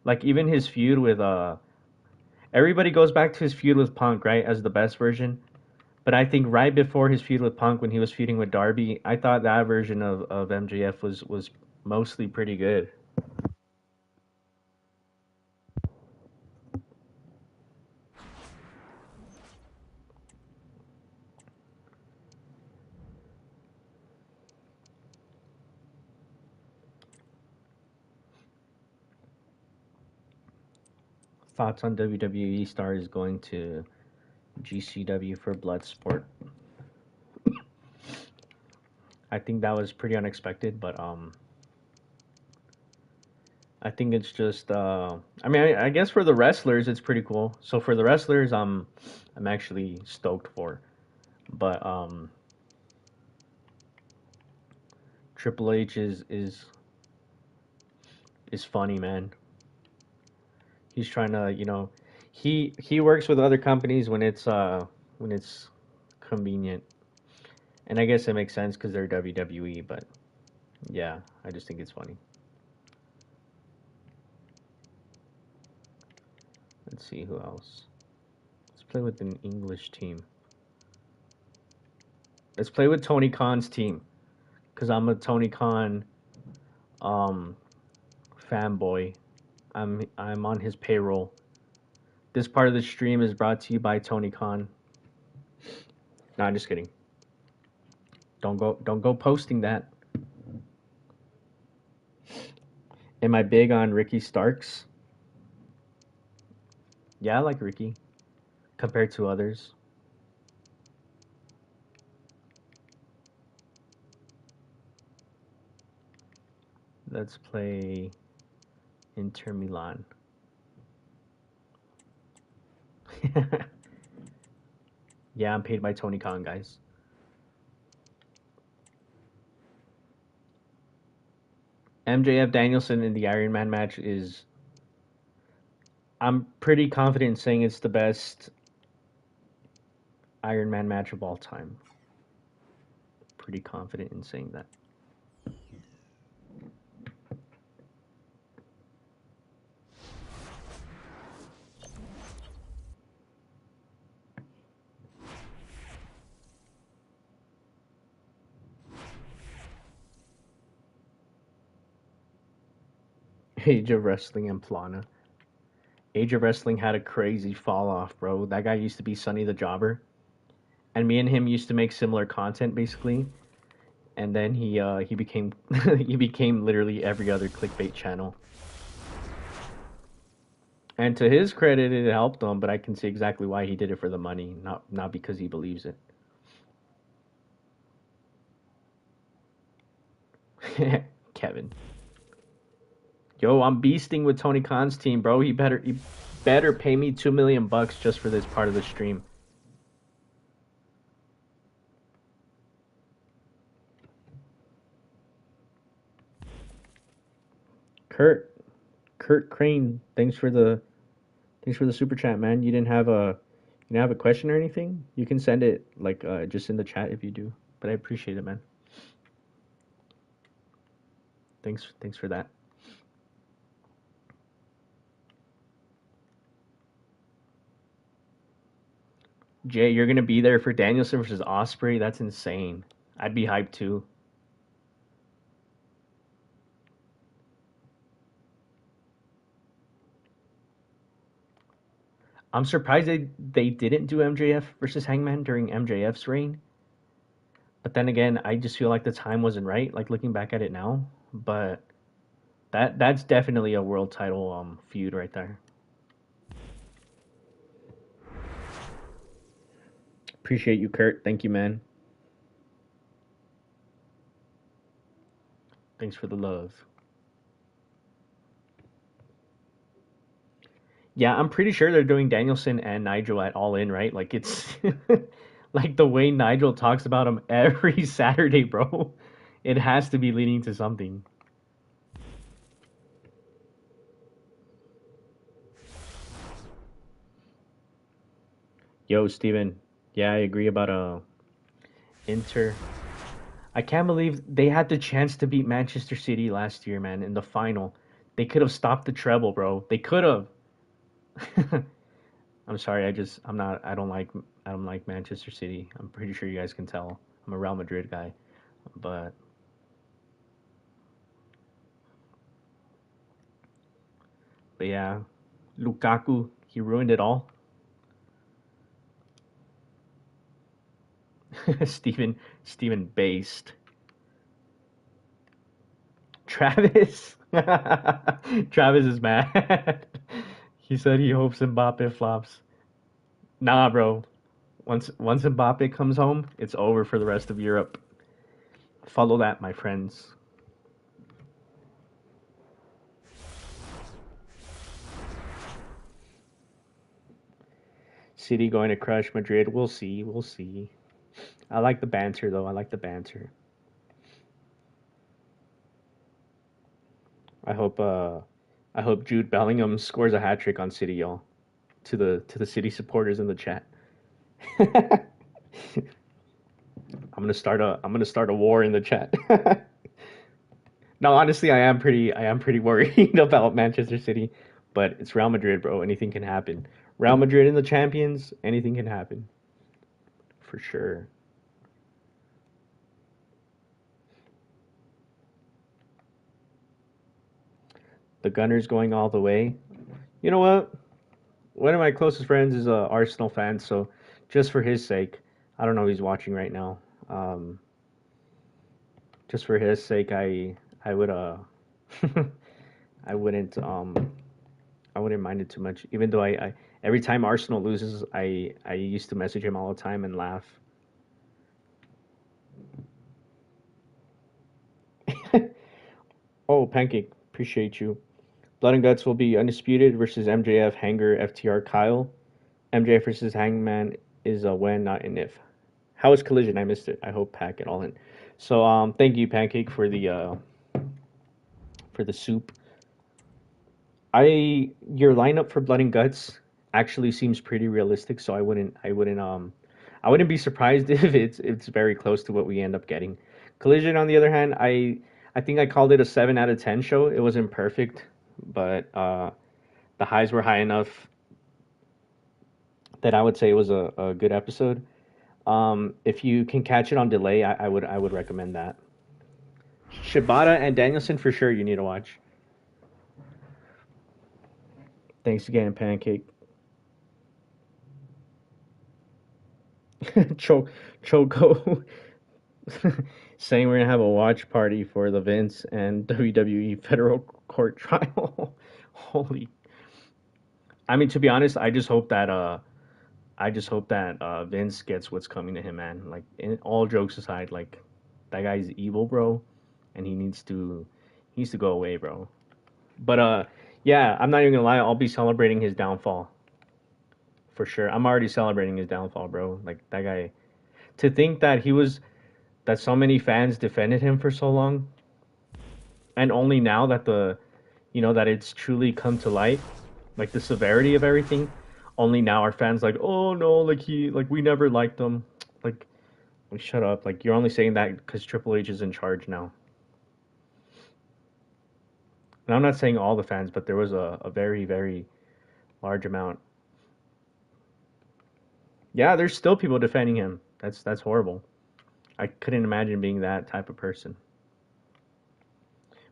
Like even his feud with everybody goes back to his feud with Punk, right, as the best version. But I think right before his feud with Punk when he was feuding with Darby, I thought that version of MJF was mostly pretty good. thoughts on WWE stars going to GCW for Bloodsport? I think that was pretty unexpected, but I think it's just I mean I guess for the wrestlers it's pretty cool. So for the wrestlers I'm actually stoked for. But Triple H is funny, man. He's trying to, he works with other companies when it's convenient. And I guess it makes sense cuz they're WWE, but yeah, I just think it's funny. Let's see who else. Let's play with an English team. Let's play with Tony Khan's team cuz I'm a Tony Khan um fanboy. I'm on his payroll. This part of the stream is brought to you by Tony Khan. No, I'm just kidding. Don't go posting that. Am I big on Ricky Starks? Yeah, I like Ricky compared to others. Let's play Inter Milan. Yeah, I'm paid by Tony Khan, guys. MJF Danielson in the Iron Man match is. I'm pretty confident in saying it's the best Iron Man match of all time. Pretty confident in saying that. Age of Wrestling and Plana. Age of Wrestling had a crazy fall off, bro. That guy used to be Sonny the Jobber, and me and him used to make similar content basically. And then he became he became literally every other clickbait channel. And to his credit, it helped him, but I can see exactly why he did it for the money, not because he believes it. Kevin, yo, I'm beasting with Tony Khan's team, bro. He better pay me $2 million just for this part of the stream. Kurt, Kurt Crane, thanks for the super chat, man. You didn't have a question or anything? You can send it like just in the chat if you do. But I appreciate it, man. Thanks for that. Jay, you're gonna be there for Danielson versus Osprey. That's insane. I'd be hyped too. I'm surprised they didn't do MJF versus Hangman during MJF's reign. But then again, I just feel like the time wasn't right. Like looking back at it now, but that's definitely a world title feud right there. Appreciate you, Kurt. Thank you, man. Thanks for the love. Yeah, I'm pretty sure they're doing Danielson and Nigel at All In, right? Like it's like the way Nigel talks about him every Saturday, bro. It has to be leading to something. Yo, Steven. Yeah, I agree about Inter. I can't believe they had the chance to beat Manchester City last year, man, in the final. They could have stopped the treble, bro. They could have. I'm sorry, I don't like Manchester City. I'm pretty sure you guys can tell. I'm a Real Madrid guy, but yeah, Lukaku, he ruined it all. Steven based. Travis. Travis is mad. He said he hopes Mbappe flops. Nah, bro. Once Mbappe comes home, it's over for the rest of Europe. Follow that, my friends. City going to crush Madrid. We'll see. We'll see. I like the banter though. I like the banter. I hope I hope Jude Bellingham scores a hat trick on City, y'all. To the City supporters in the chat. I'm gonna start a war in the chat. No, honestly, I am pretty worried about Manchester City, but it's Real Madrid, bro. Anything can happen. Real Madrid in the Champions, anything can happen for sure. The Gunners going all the way. You know what? One of my closest friends is a Arsenal fan, so just for his sake, I don't know if he's watching right now. Um, just for his sake, I would I wouldn't I wouldn't mind it too much. Even though I every time Arsenal loses, I used to message him all the time and laugh. Oh, Pancake, appreciate you. Blood and Guts will be undisputed versus MJF, Hanger, FTR, Kyle. MJF versus Hangman is a when, not an if. How was Collision? I missed it. I hope Pack it all in. So thank you, Pancake, for the soup. Your lineup for Blood and Guts actually seems pretty realistic, so I wouldn't be surprised if it's very close to what we end up getting. Collision, on the other hand, I think I called it a 7 out of 10 show. It wasn't perfect, but the highs were high enough that I would say it was a good episode. If you can catch it on delay, I would recommend that. Shibata and Danielson for sure you need to watch. Thanks again, Pancake. Choco saying we're gonna have a watch party for the Vince and WWE federal court trial. Holy! I mean, to be honest, I just hope that Vince gets what's coming to him, man. Like, all jokes aside, like that guy's evil, bro, and he needs to go away, bro. But yeah, I'm not even gonna lie. I'll be celebrating his downfall for sure. I'm already celebrating his downfall, bro. Like that guy. To think that that so many fans defended him for so long, and only now that that it's truly come to light, like the severity of everything. Only now are fans like, oh no, like we never liked him. Like, shut up. Like you're only saying that because Triple H is in charge now. And I'm not saying all the fans, but there was a very very large amount. Yeah, there's still people defending him. That's horrible. I couldn't imagine being that type of person.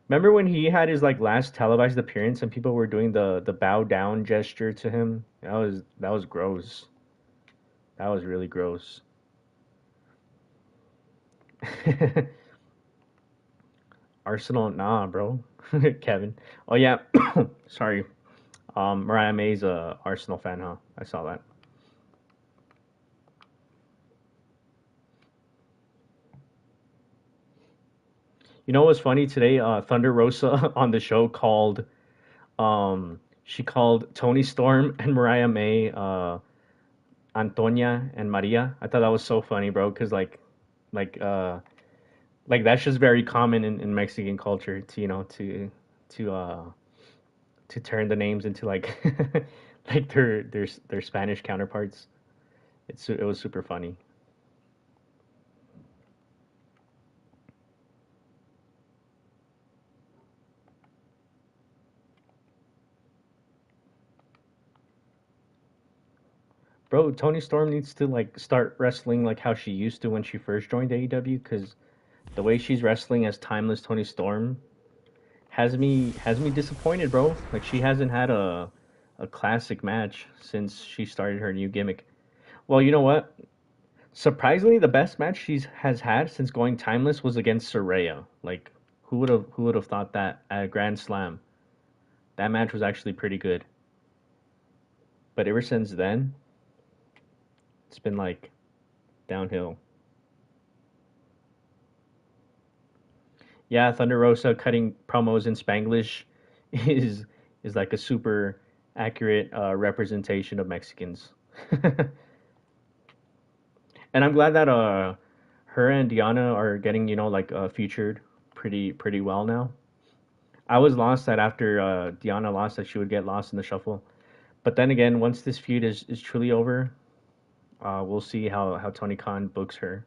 Remember when he had his like last televised appearance and people were doing the bow down gesture to him? That was gross. That was really gross. Arsenal, nah, bro. Kevin. Oh yeah. Sorry. Mariah May's a Arsenal fan, huh? I saw that. You know what's funny today? Thunder Rosa on the show she called Tony Storm and Mariah May Antonia and Maria. I thought that was so funny, bro, because like uh like that's just very common in Mexican culture to to uh to turn the names into like like their Spanish counterparts. It was super funny. Bro, Tony Storm needs to like start wrestling like how she used to when she first joined AEW because the way she's wrestling as timeless Tony Storm has me disappointed, bro. Like she hasn't had a classic match since she started her new gimmick. Well, you know what? Surprisingly, the best match she has had since going timeless was against Soraya. Like, who would have thought that at a Grand Slam? That match was actually pretty good. But ever since then, it's been like downhill. Yeah, Thunder Rosa cutting promos in Spanglish is is like a super accurate representation of Mexicans. And I'm glad that her and Diana are getting like featured pretty well now. I was lost that after Diana lost that she would get lost in the shuffle. But then again, once this feud is truly over, we'll see how Tony Khan books her.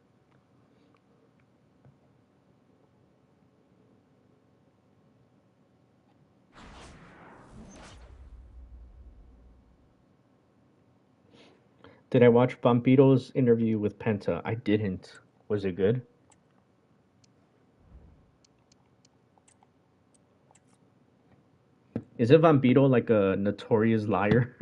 Did I watch Vampito's interview with Penta? I didn't. Was it good? Is it Vampito like a notorious liar?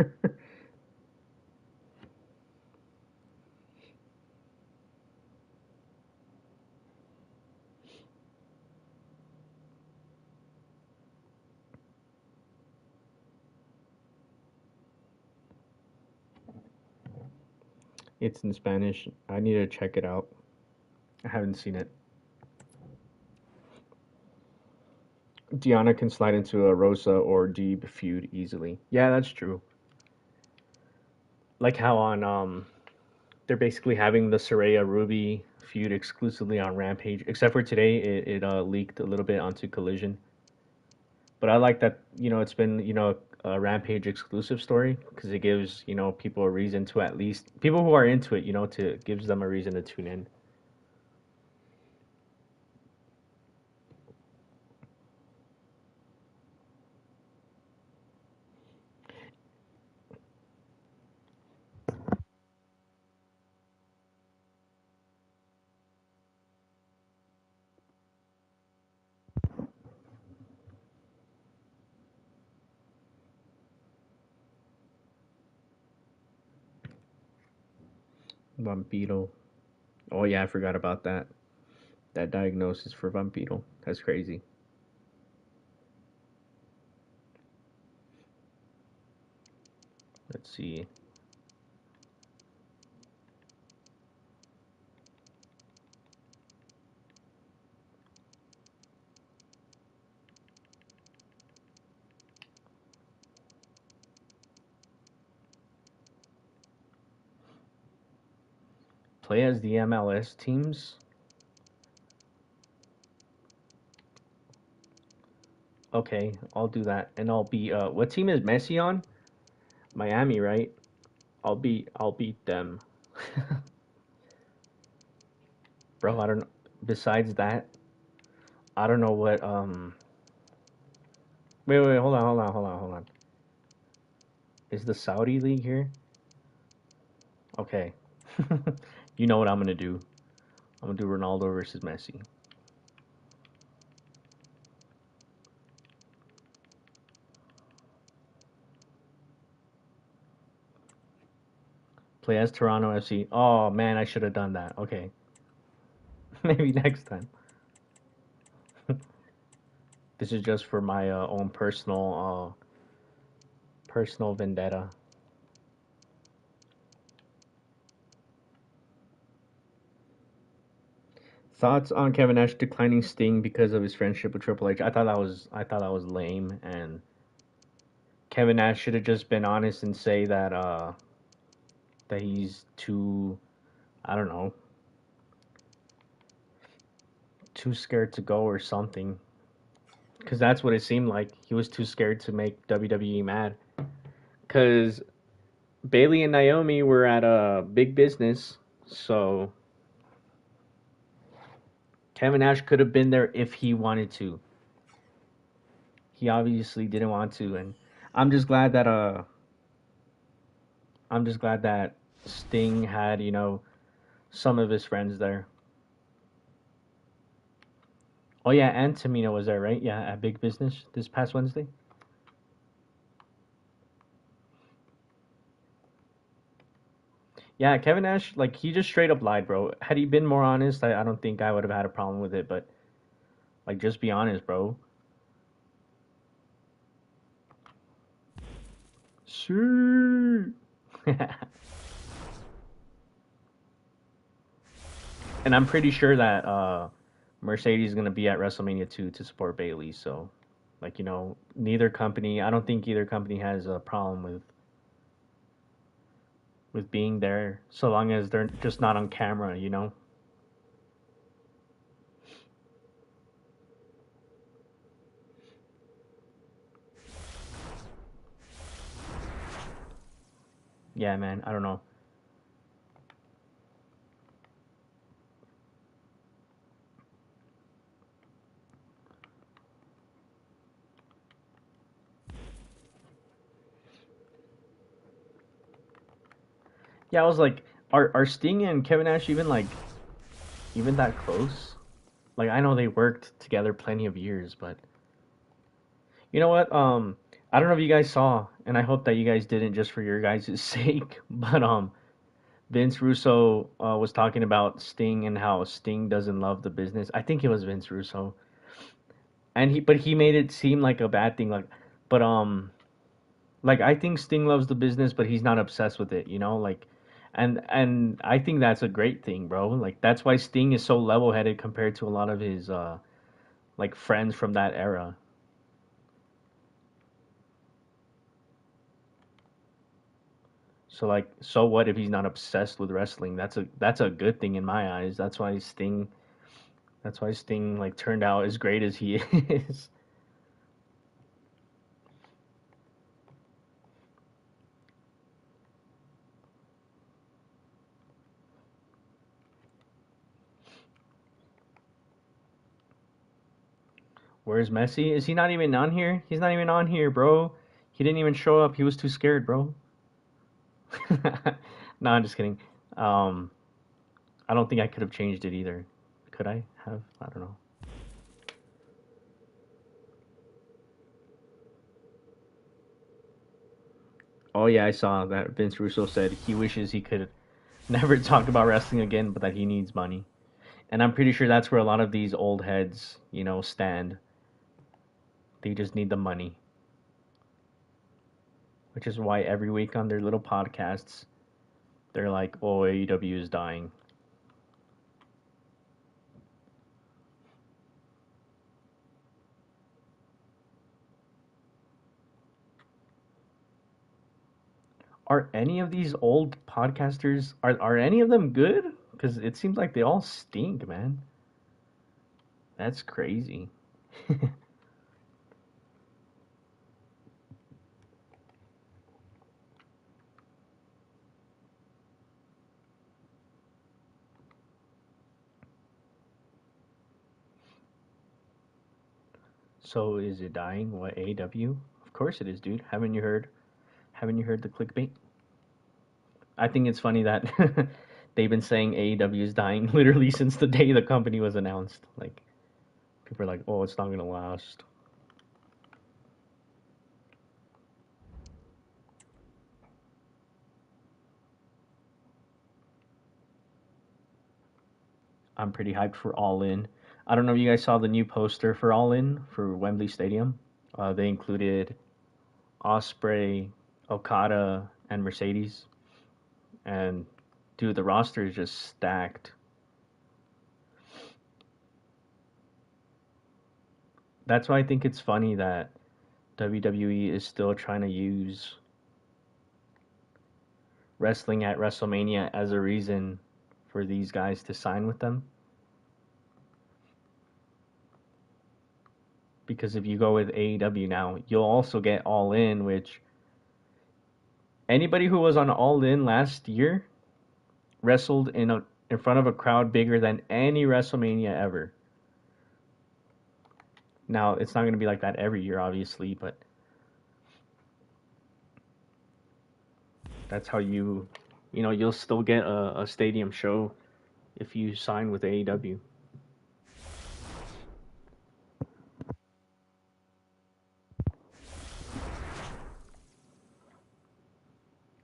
It's in Spanish. I need to check it out. I haven't seen it. Diana can slide into a Rosa or Deeb feud easily. Yeah, that's true. Like how on they're basically having the Soraya Ruby feud exclusively on Rampage, except for today it leaked a little bit onto Collision. But I like that it's been a Rampage exclusive story because it gives people a reason to at least people who are into it to gives them a reason to tune in. Vampiro. Oh yeah, I forgot about that. That diagnosis for Vampiro. That's crazy. Let's see. Play as the MLS teams. Okay, I'll do that, and I'll be. What team is Messi on? Miami, right? I'll beat them. Bro, I don't. Besides that, I don't know what. Wait, hold on. Is the Saudi league here? Okay. You know what I'm gonna do? I'm gonna do Ronaldo versus Messi. Play as Toronto FC. Oh man, I should have done that. Okay, maybe next time. This is just for my own personal vendetta. Thoughts on Kevin Nash declining Sting because of his friendship with Triple H? I thought that was lame, and Kevin Nash should have just been honest and say that he's too, I don't know, too scared to go or something. Because that's what it seemed like. He was too scared to make WWE mad. Because Bailey and Naomi were at a big business, so Kevin Nash could have been there if he wanted to. He obviously didn't want to, and I'm just glad that uh I'm just glad that Sting had some of his friends there. Oh yeah, and Tamina was there, right? Yeah, at Big Business this past Wednesday. Yeah, Kevin Nash, like he just straight up lied, bro. Had he been more honest, I don't think I would have had a problem with it. But like, just be honest, bro. Sure. And I'm pretty sure that Mercedes is gonna be at WrestleMania 2 to support Bailey. So, like neither company. I don't think either company has a problem with being there, so long as they're just not on camera. Yeah, man. I don't know. Yeah, I was like, are Sting and Kevin Nash even that close? Like, I know they worked together plenty of years, but you know what? I don't know if you guys saw, and I hope that you guys didn't just for your guys' sake, but Vince Russo was talking about Sting and how Sting doesn't love the business. I think it was Vince Russo, and he made it seem like a bad thing, but like I think Sting loves the business, but he's not obsessed with it, and I think that's a great thing, bro. Like that's why Sting is so level headed compared to a lot of his like friends from that era. So like, so what if he's not obsessed with wrestling? That's a good thing in my eyes. That's why Sting like turned out as great as he is. Where's Messi? Is he not even on here? He's not even on here, bro. He didn't even show up. He was too scared, bro. No, I'm just kidding. Um, I don't think I could have changed it either. Could I have? I don't know. Oh yeah, I saw that Vince Russo said he wishes he could never talk about wrestling again, but that he needs money. And I'm pretty sure that's where a lot of these old heads, stand. They just need the money, which is why every week on their little podcasts, they're like, "Oh, AEW is dying." Are any of these old podcasters are any of them good? Because it seems like they all stink, man. That's crazy. So is it dying? What, AEW? Of course it is, dude. Haven't you heard? Haven't you heard the clickbait? I think it's funny that they've been saying AEW is dying literally since the day the company was announced. Like people are like, "Oh, it's not gonna last." I'm pretty hyped for All In. I don't know if you guys saw the new poster for All In for Wembley Stadium. They included Osprey, Okada, and Mercedes. And dude, the roster is just stacked. That's why I think it's funny that WWE is still trying to use wrestling at WrestleMania as a reason for these guys to sign with them. Because if you go with AEW now, you'll also get All In, which anybody who was on All In last year wrestled in front of a crowd bigger than any WrestleMania ever. Now it's not going to be like that every year, obviously, but that's how you'll still get a stadium show if you sign with AEW.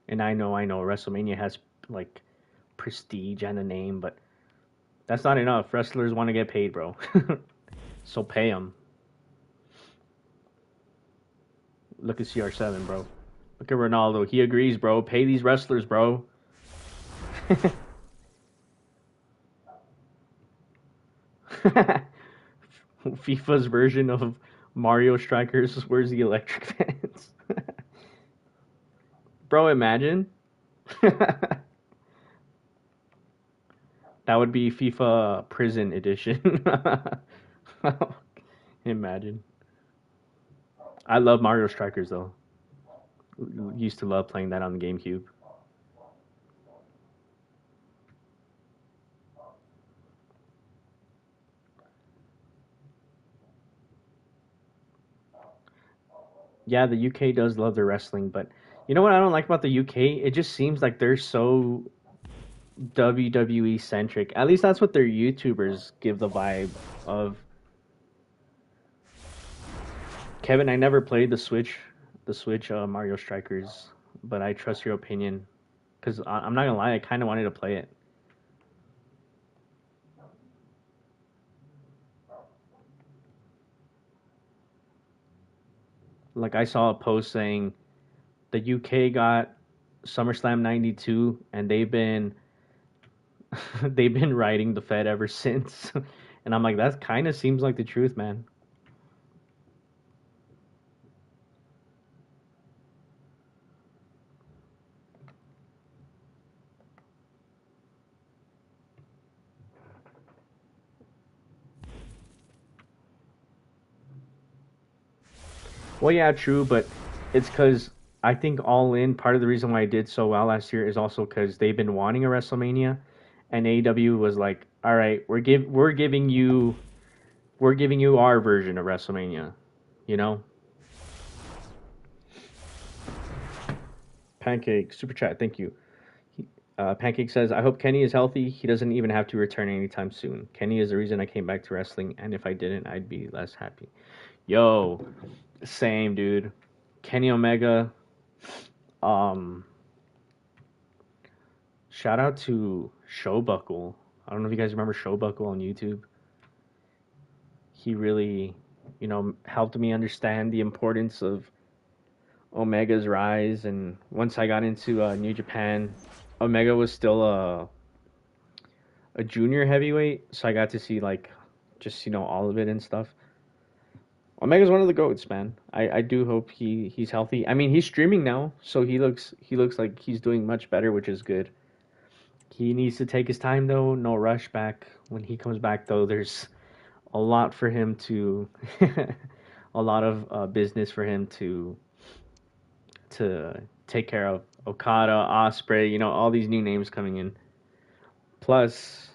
And I know, WrestleMania has like prestige and a name, but that's not enough. Wrestlers want to get paid, bro. So pay them. Look at CR7, bro. Look at Ronaldo. He agrees, bro. Pay these wrestlers, bro. FIFA's version of Mario Strikers. Where's the electric fence? Bro, imagine. That would be FIFA Prison Edition. Imagine. I love Mario Strikers though. Used to love playing that on the GameCube. Yeah, the UK does love their wrestling, but you know what I don't like about the UK? It just seems like they're so WWE centric. At least that's what their YouTubers give the vibe of. Kevin, I never played the Switch Mario Strikers, but I trust your opinion because I'm not gonna lie, I kind of wanted to play it. Like I saw a post saying the UK got SummerSlam '92, and they've been riding the Fed ever since. And I'm like, that kind of seems like the truth, man. Well, yeah, true, but it's because I think All In. Part of the reason why I did so well last year is also because they've been wanting a WrestleMania, and AEW was like, "All right, we're giving you our version of WrestleMania." You know, Pancake super chat. Thank you. Pancake says, "I hope Kenny is healthy. He doesn't even have to return anytime soon. Kenny is the reason I came back to wrestling, and if I didn't, I'd be less happy." Yo, same dude. Kenny Omega. Um, Shout out to Showbuckle. I don't know if you guys remember Showbuckle on YouTube. He really, helped me understand the importance of Omega's rise. And once I got into New Japan, Omega was still a junior heavyweight, so I got to see like just all of it and stuff. Omega's one of the goats, man. I do hope he's healthy. I mean, he's streaming now, so he looks like he's doing much better, which is good. He needs to take his time though. No rush back. When he comes back though, there's a lot for him to, a lot of business for him to take care of. Okada, Osprey, all these new names coming in. Plus,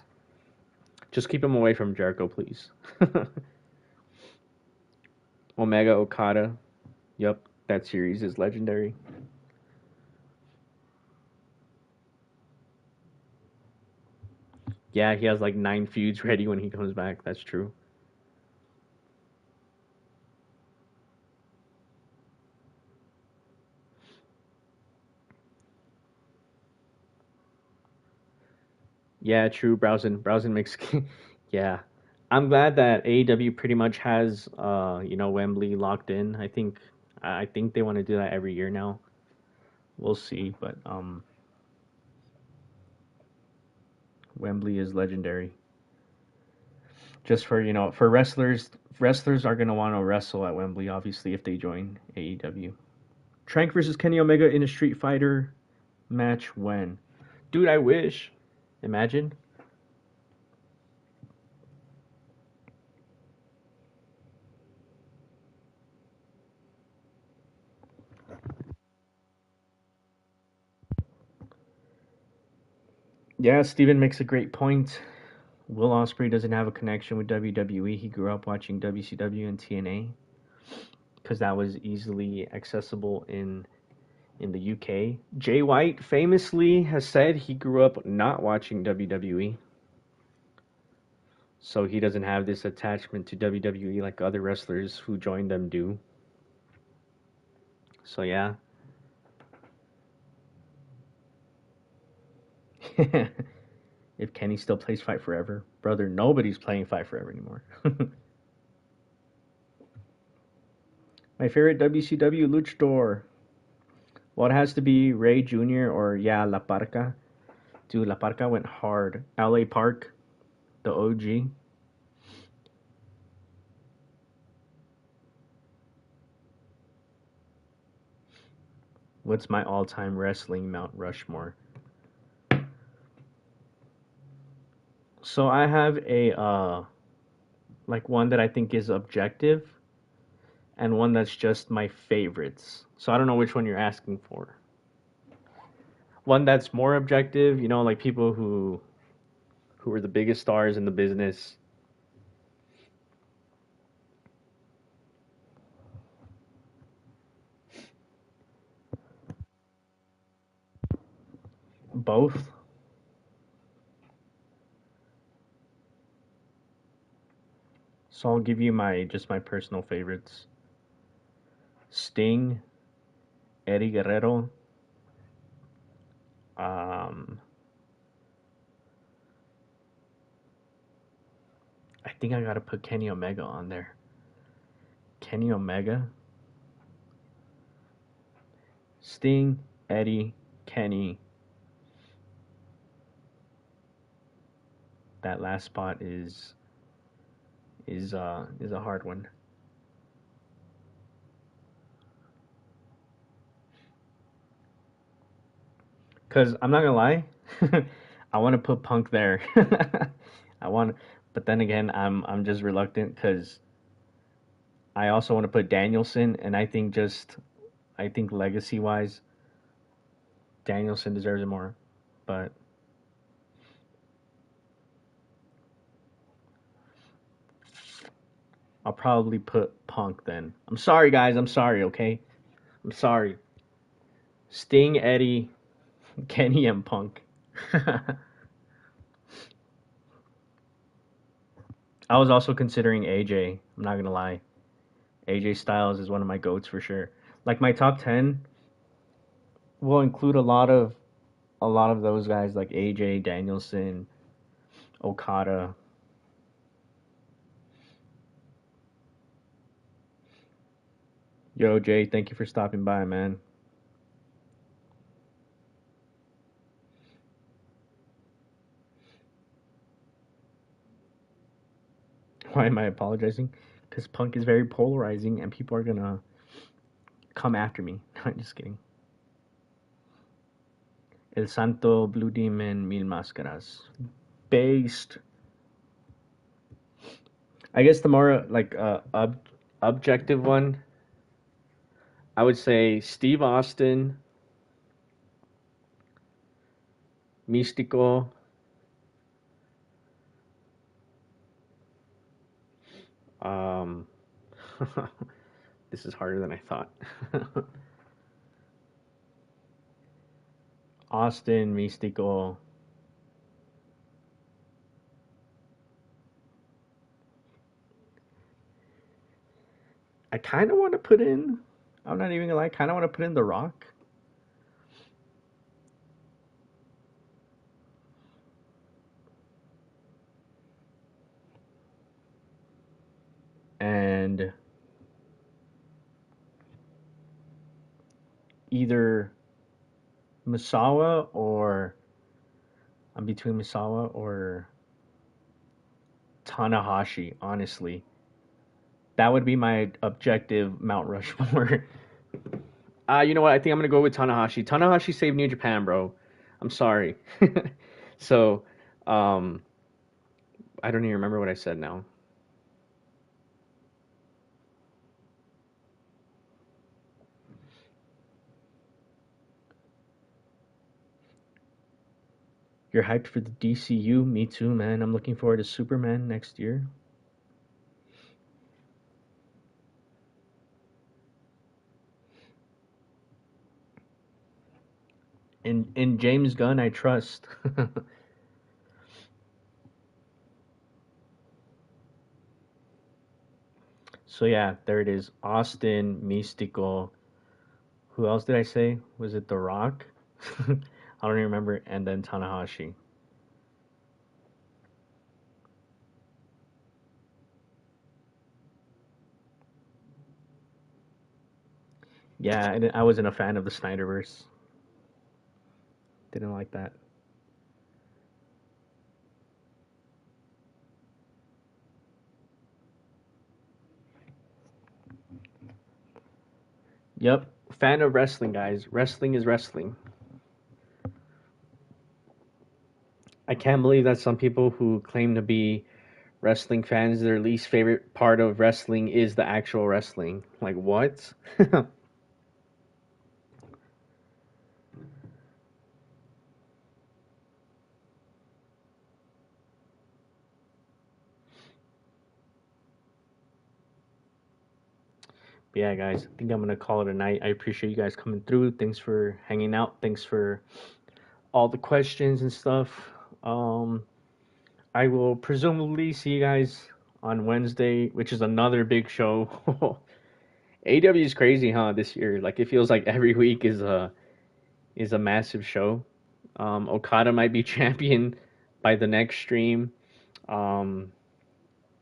just keep him away from Jericho, please. Omega Okada. Yep, that series is legendary. Yeah, he has like 9 feuds ready when he comes back. That's true. Yeah, true. Browsing makes. Yeah, I'm glad that AEW pretty much has Wembley locked in. I think they want to do that every year now. We'll see, but Wembley is legendary. Just for wrestlers are gonna want to wrestle at Wembley, obviously, if they join AEW. Tranq versus Kenny Omega in a Street Fighter match when? Dude, I wish. Imagine. Yeah, Steven makes a great point. Will Ospreay doesn't have a connection with WWE. He grew up watching WCW and TNA because that was easily accessible in the UK. Jay White famously has said he grew up not watching WWE, so he doesn't have this attachment to WWE like other wrestlers who joined them do. So yeah. If Kenny still plays Fight Forever, brother, nobody's playing Fight Forever anymore. My favorite WCW luchador. Well, it has to be Ray Jr. or yeah, La Parca. Dude, La Parca went hard. LA Park, the OG. What's my all-time wrestling Mount Rushmore? So I have a like one that I think is objective and one that's just my favorites. So I don't know which one you're asking for. One that's more objective, you know, like people who are the biggest stars in the business. Both. So I'll give you my just my personal favorites. Sting, Eddie Guerrero, um, I think I gotta put Kenny Omega on there. Kenny Omega, Sting, Eddie, Kenny. That last spot is a hard one. Cause I'm not gonna lie, I want to put Punk there. I want, but then again, I'm just reluctant because I also want to put Danielson, and I think legacy wise, Danielson deserves it more. But I'll probably put Punk then. I'm sorry, guys. I'm sorry. Okay, I'm sorry. Sting, Eddie, Kenny, and Punk. I was also considering AJ. I'm not gonna lie. AJ Styles is one of my goats for sure. Like my top 10 will include a lot of those guys like AJ, Danielson, Okada. Yo, Jay, thank you for stopping by, man. Why am I apologizing? Because Punk is very polarizing and people are gonna come after me. I'm just kidding. El Santo, Blue Demon, Mil Máscaras. Based. I guess the more like objective one, I would say Steve Austin, Místico. Um, this is harder than I thought. Austin, Místico. I kind of want to put in. I'm not even gonna lie. I kind of want to put in The Rock. And either Misawa or I'm between Misawa or Tanahashi. Honestly, that would be my objective Mount Rushmore. You know what? I think I'm gonna go with Tanahashi. Tanahashi saved New Japan, bro. I'm sorry. So, um, I don't even remember what I said now. You're hyped for the DCU? Me too, man. I'm looking forward to Superman next year. In James Gunn, I trust. So yeah, there it is. Austin, Mystical. Who else did I say? Was it The Rock? I don't even remember. And then Tanahashi. Yeah, and I wasn't a fan of the Snyderverse. Didn't like that. Yep, fan of wrestling, guys. Wrestling is wrestling. I can't believe that some people who claim to be wrestling fans, their least favorite part of wrestling is the actual wrestling. Like, what? But yeah, guys, I think I'm gonna call it a night. I appreciate you guys coming through. Thanks for hanging out. Thanks for all the questions and stuff. Um, I will presumably see you guys on Wednesday, which is another big show. AEW is crazy, huh? This year, like it feels like every week is a massive show. Okada might be champion by the next stream. Um,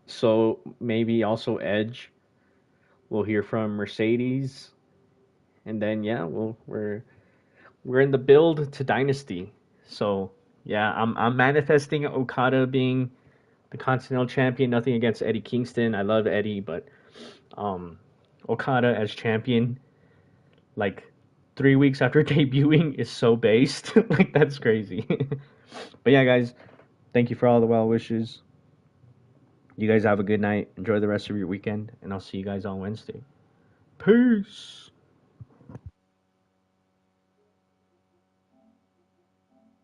so maybe also Edge. We'll hear from Mercedes, and then yeah, we're in the build to Dynasty. So yeah, I'm manifesting Okada being the Continental Champion. Nothing against Eddie Kingston. I love Eddie, but um, Okada as champion, like 3 weeks after debuting, is so based. Like that's crazy. But yeah, guys, thank you for all the well wishes. You guys have a good night. Enjoy the rest of your weekend, and I'll see you guys on Wednesday. Peace.